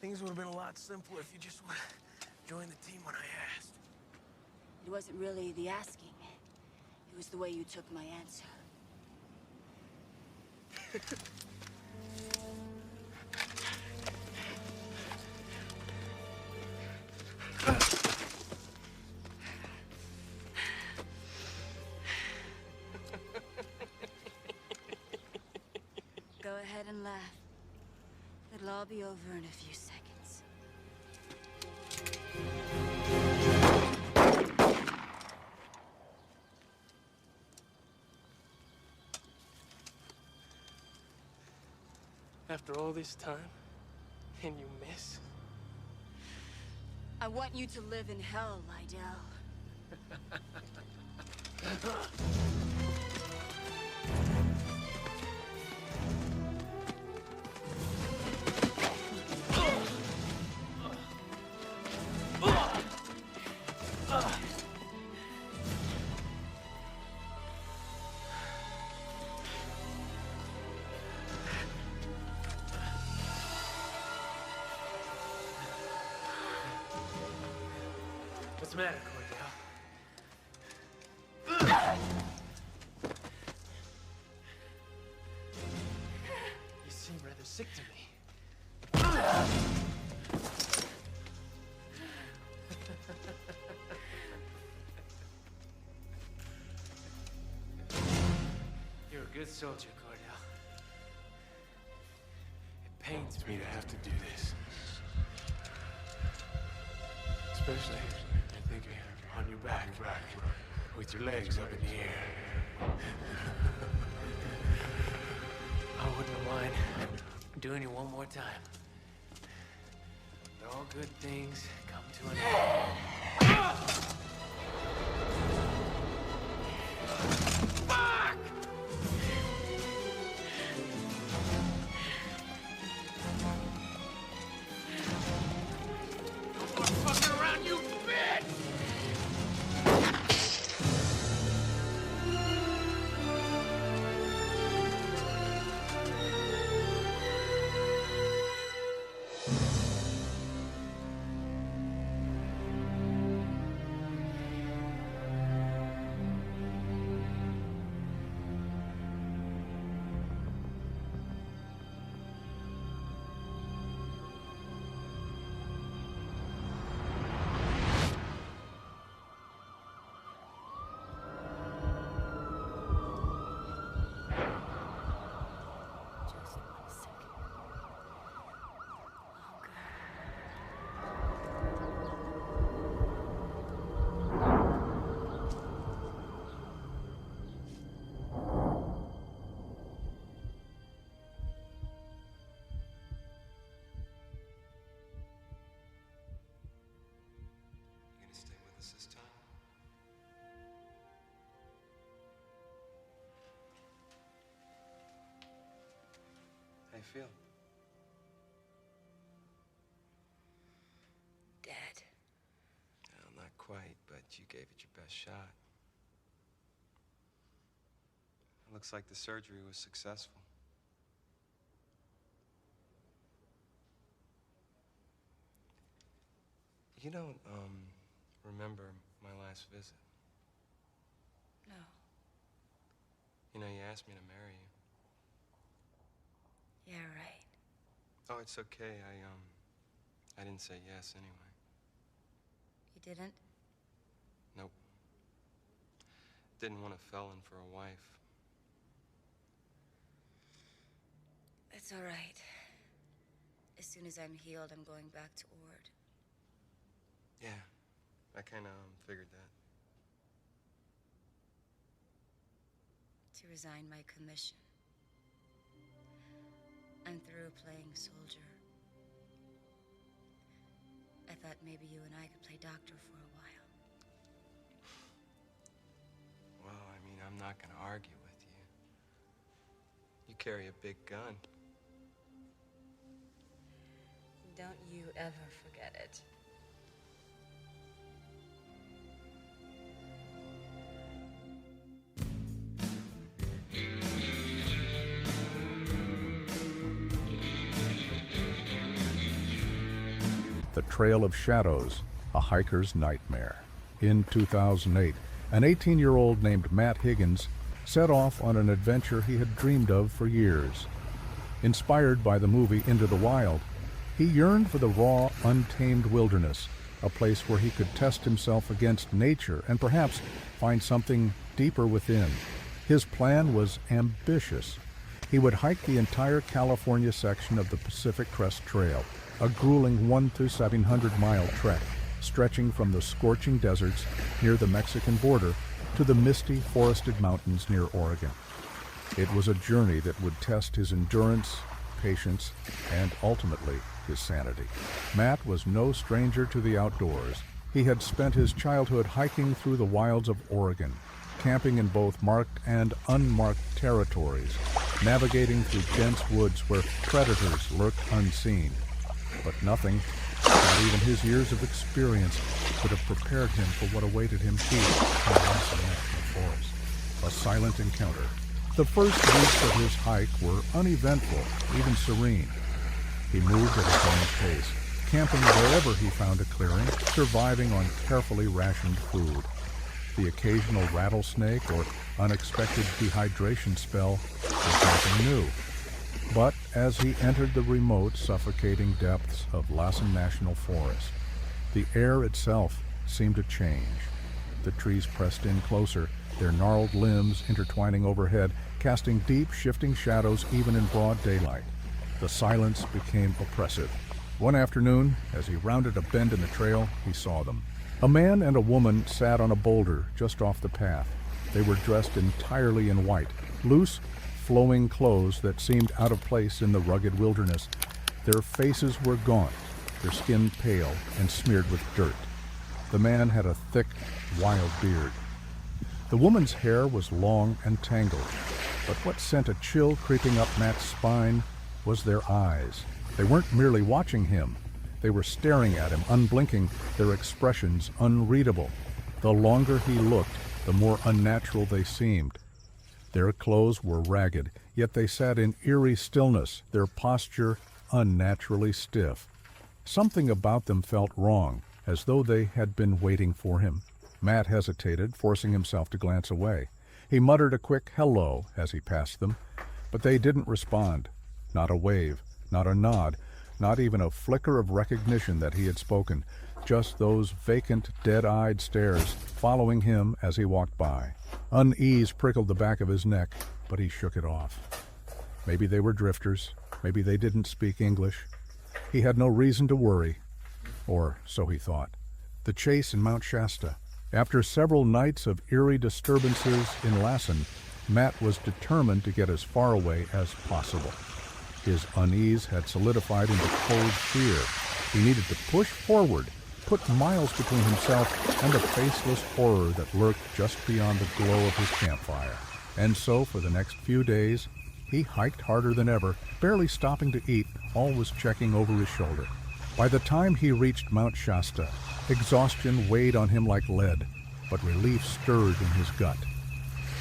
Things would have been a lot simpler if you just would have joined the team when I asked. It wasn't really the asking. It was the way you took my answer. Go ahead and laugh. It'll all be over in a few seconds. After all this time, and you miss? I want you to live in hell, Lydell. What's the matter, Cordell? You seem rather sick to me. You're a good soldier, Cordell. It pains me to have to do this. Especially thinking on your back, with your legs up in the air. I wouldn't have mind doing it one more time. But all good things come to an end. Fuck! No more fucking around, you bitch! How you feel? Dead. Well, not quite, but you gave it your best shot. It looks like the surgery was successful. You don't, remember my last visit? No. You know, you asked me to marry you. Yeah, right. Oh, it's okay. I didn't say yes anyway. You didn't? Nope. Didn't want a felon for a wife. It's all right. As soon as I'm healed, I'm going back to Ord. Yeah, I kind of figured that. To resign my commission. I'm through playing soldier. I thought maybe you and I could play doctor for a while. Well, I mean, I'm not gonna argue with you. You carry a big gun. Don't you ever forget it. The Trail of Shadows, A Hiker's Nightmare. In 2008, an 18-year-old named Matt Higgins set off on an adventure he had dreamed of for years. Inspired by the movie Into the Wild, he yearned for the raw, untamed wilderness, a place where he could test himself against nature and perhaps find something deeper within. His plan was ambitious. He would hike the entire California section of the Pacific Crest Trail, a grueling 1 to 700-mile trek stretching from the scorching deserts near the Mexican border to the misty, forested mountains near Oregon. It was a journey that would test his endurance, patience, and ultimately his sanity. Matt was no stranger to the outdoors. He had spent his childhood hiking through the wilds of Oregon, camping in both marked and unmarked territories, navigating through dense woods where predators lurked unseen. But nothing, not even his years of experience, could have prepared him for what awaited him here in the Lassen National Forest. A silent encounter. The first weeks of his hike were uneventful, even serene. He moved at his own pace, camping wherever he found a clearing, surviving on carefully rationed food. The occasional rattlesnake or unexpected dehydration spell was nothing new. But as he entered the remote, suffocating depths of Lassen National Forest, the air itself seemed to change. The trees pressed in closer, their gnarled limbs intertwining overhead, casting deep, shifting shadows even in broad daylight. The silence became oppressive. One afternoon, as he rounded a bend in the trail, he saw them. A man and a woman sat on a boulder just off the path. They were dressed entirely in white, loose, flowing clothes that seemed out of place in the rugged wilderness. Their faces were gaunt, their skin pale and smeared with dirt. The man had a thick, wild beard. The woman's hair was long and tangled, but what sent a chill creeping up Matt's spine was their eyes. They weren't merely watching him. They were staring at him, unblinking, their expressions unreadable. The longer he looked, the more unnatural they seemed. Their clothes were ragged, yet they sat in eerie stillness, their posture unnaturally stiff. Something about them felt wrong, as though they had been waiting for him. Matt hesitated, forcing himself to glance away. He muttered a quick hello as he passed them, but they didn't respond. Not a wave, not a nod, not even a flicker of recognition that he had spoken, just those vacant, dead-eyed stares following him as he walked by. Unease prickled the back of his neck, but he shook it off. Maybe they were drifters. Maybe they didn't speak English. He had no reason to worry, or so he thought. The chase in Mount Shasta. After several nights of eerie disturbances in Lassen, Matt was determined to get as far away as possible. His unease had solidified into cold fear. He needed to push forward, put miles between himself and the faceless horror that lurked just beyond the glow of his campfire. And so, for the next few days, he hiked harder than ever, barely stopping to eat, always checking over his shoulder. By the time he reached Mount Shasta, exhaustion weighed on him like lead, but relief stirred in his gut.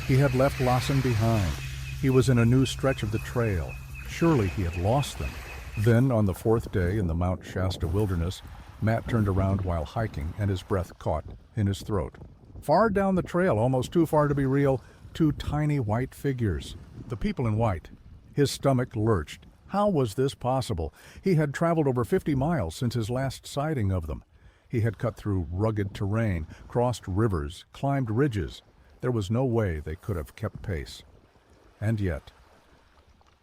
He had left Lassen behind. He was in a new stretch of the trail. Surely he had lost them. Then, on the fourth day in the Mount Shasta wilderness, Matt turned around while hiking, and his breath caught in his throat. Far down the trail, almost too far to be real, two tiny white figures. The people in white. His stomach lurched. How was this possible? He had traveled over 50 miles since his last sighting of them. He had cut through rugged terrain, crossed rivers, climbed ridges. There was no way they could have kept pace. And yet,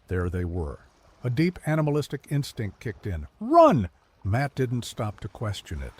there they were. A deep animalistic instinct kicked in. Run! Matt didn't stop to question it.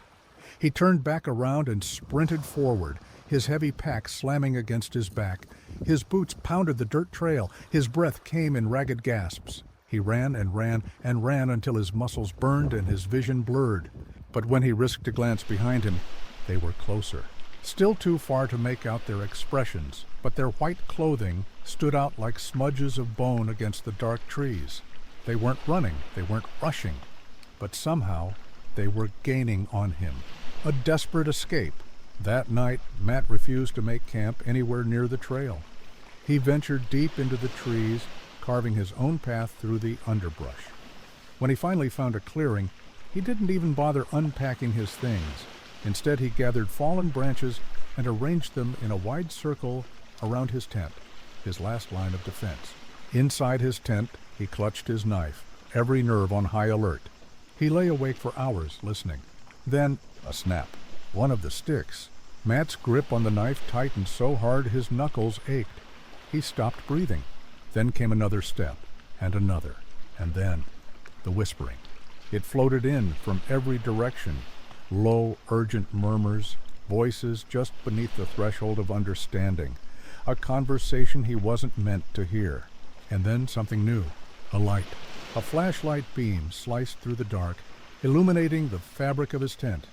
He turned back around and sprinted forward, his heavy pack slamming against his back. His boots pounded the dirt trail. His breath came in ragged gasps. He ran and ran and ran until his muscles burned and his vision blurred. But when he risked a glance behind him, they were closer. Still too far to make out their expressions, but their white clothing stood out like smudges of bone against the dark trees. They weren't running, they weren't rushing, but somehow they were gaining on him. A desperate escape. That night, Matt refused to make camp anywhere near the trail. He ventured deep into the trees, carving his own path through the underbrush. When he finally found a clearing, He didn't even bother unpacking his things. Instead, he gathered fallen branches and arranged them in a wide circle around his tent, his last line of defense. Inside his tent, he clutched his knife, every nerve on high alert. He lay awake for hours listening. Then, a snap. One of the sticks. Matt's grip on the knife tightened so hard his knuckles ached. He stopped breathing. Then came another step, and another, and then the whispering. It floated in from every direction. Low, urgent murmurs, voices just beneath the threshold of understanding. A conversation he wasn't meant to hear. And then something new. A light. A flashlight beam sliced through the dark, illuminating the fabric of his tent.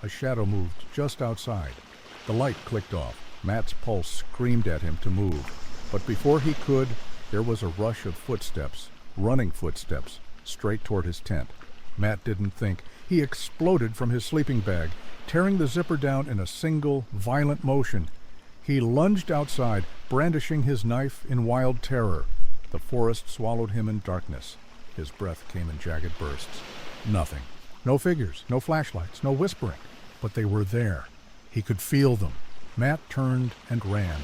A shadow moved just outside. The light clicked off. Matt's pulse screamed at him to move. But before he could, there was a rush of footsteps, running footsteps, straight toward his tent. Matt didn't think. He exploded from his sleeping bag, tearing the zipper down in a single, violent motion. He lunged outside, brandishing his knife in wild terror. The forest swallowed him in darkness. His breath came in jagged bursts. Nothing. No figures, no flashlights, no whispering. But they were there. He could feel them. Matt turned and ran.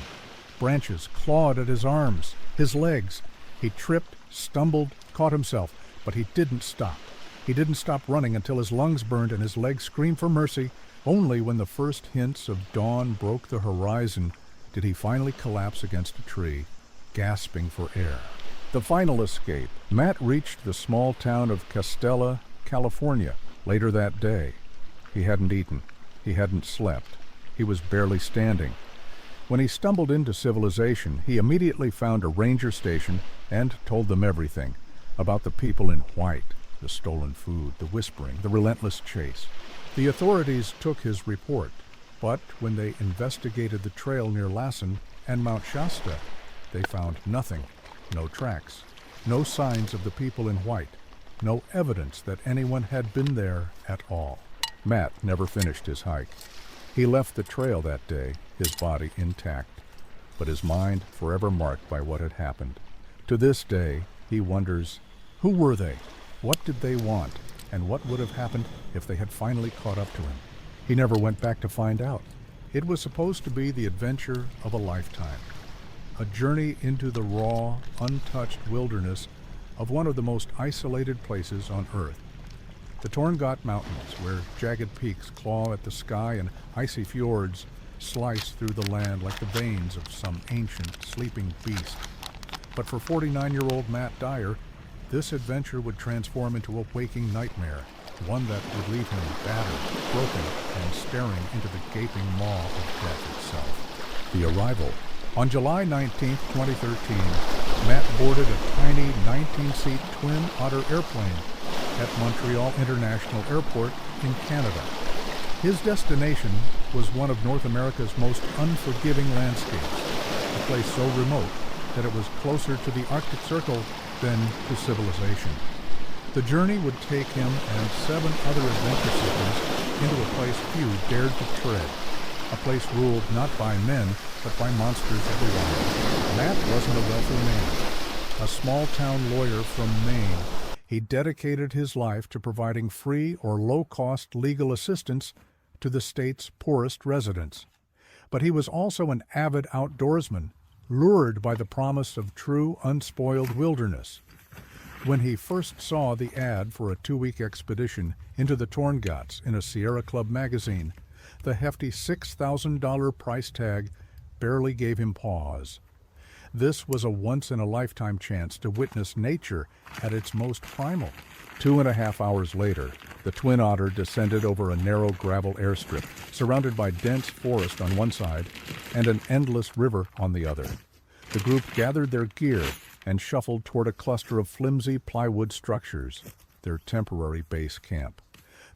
Branches clawed at his arms, his legs. He tripped, stumbled, caught himself, but he didn't stop. He didn't stop running until his lungs burned and his legs screamed for mercy. Only when the first hints of dawn broke the horizon did he finally collapse against a tree, gasping for air. The final escape. Matt reached the small town of Castella, California, later that day. He hadn't eaten. He hadn't slept. He was barely standing. When he stumbled into civilization, he immediately found a ranger station and told them everything about the people in white, the stolen food, the whispering, the relentless chase. The authorities took his report, but when they investigated the trail near Lassen and Mount Shasta, they found nothing, no tracks, no signs of the people in white, no evidence that anyone had been there at all. Matt never finished his hike. He left the trail that day, his body intact, but his mind forever marked by what had happened. To this day, he wonders, who were they? What did they want? And what would have happened if they had finally caught up to him? He never went back to find out. It was supposed to be the adventure of a lifetime. A journey into the raw, untouched wilderness of one of the most isolated places on Earth. The Torngat Mountains, where jagged peaks claw at the sky and icy fjords slice through the land like the veins of some ancient, sleeping beast. But for 49-year-old Matt Dyer, this adventure would transform into a waking nightmare, one that would leave him battered, broken, and staring into the gaping maw of death itself. The arrival. On July 19, 2013, Matt boarded a tiny 19-seat Twin Otter airplane at Montreal International Airport in Canada. His destination was one of North America's most unforgiving landscapes, a place so remote that it was closer to the Arctic Circle than to civilization. The journey would take him and 7 other adventure seekers into a place few dared to tread, a place ruled not by men, but by monsters of the wild. Matt wasn't a wealthy man. A small-town lawyer from Maine, he dedicated his life to providing free or low-cost legal assistance to the state's poorest residents. But he was also an avid outdoorsman, lured by the promise of true, unspoiled wilderness. When he first saw the ad for a 2-week expedition into the Torngats in a Sierra Club magazine, the hefty $6,000 price tag barely gave him pause. This was a once-in-a-lifetime chance to witness nature at its most primal. 2.5 hours later, the Twin Otter descended over a narrow gravel airstrip, surrounded by dense forest on one side and an endless river on the other. The group gathered their gear and shuffled toward a cluster of flimsy plywood structures, their temporary base camp.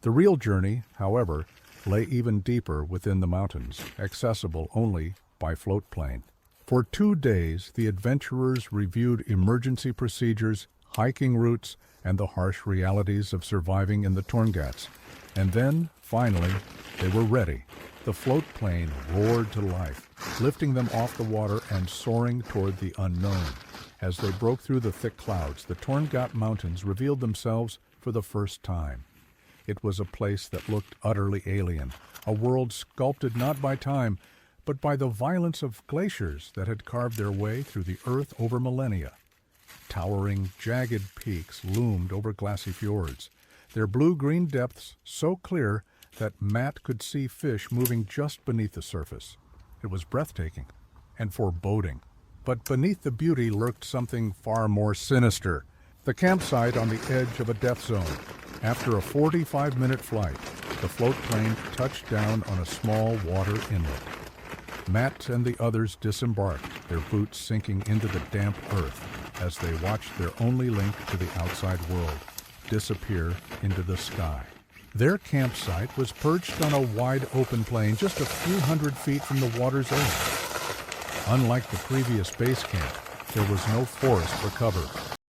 The real journey, however, lay even deeper within the mountains, accessible only by float plane. For 2 days, the adventurers reviewed emergency procedures, hiking routes, and the harsh realities of surviving in the Torngats. And then, finally, they were ready. The float plane roared to life, lifting them off the water and soaring toward the unknown. As they broke through the thick clouds, the Torngat Mountains revealed themselves for the first time. It was a place that looked utterly alien, a world sculpted not by time, but by the violence of glaciers that had carved their way through the earth over millennia. Towering, jagged peaks loomed over glassy fjords, their blue-green depths so clear that Matt could see fish moving just beneath the surface. It was breathtaking and foreboding. But beneath the beauty lurked something far more sinister. The campsite on the edge of a death zone. After a 45-minute flight, the float plane touched down on a small water inlet. Matt and the others disembarked, their boots sinking into the damp earth as they watched their only link to the outside world disappear into the sky. Their campsite was perched on a wide open plain just a few hundred feet from the water's edge. Unlike the previous base camp, there was no forest for cover,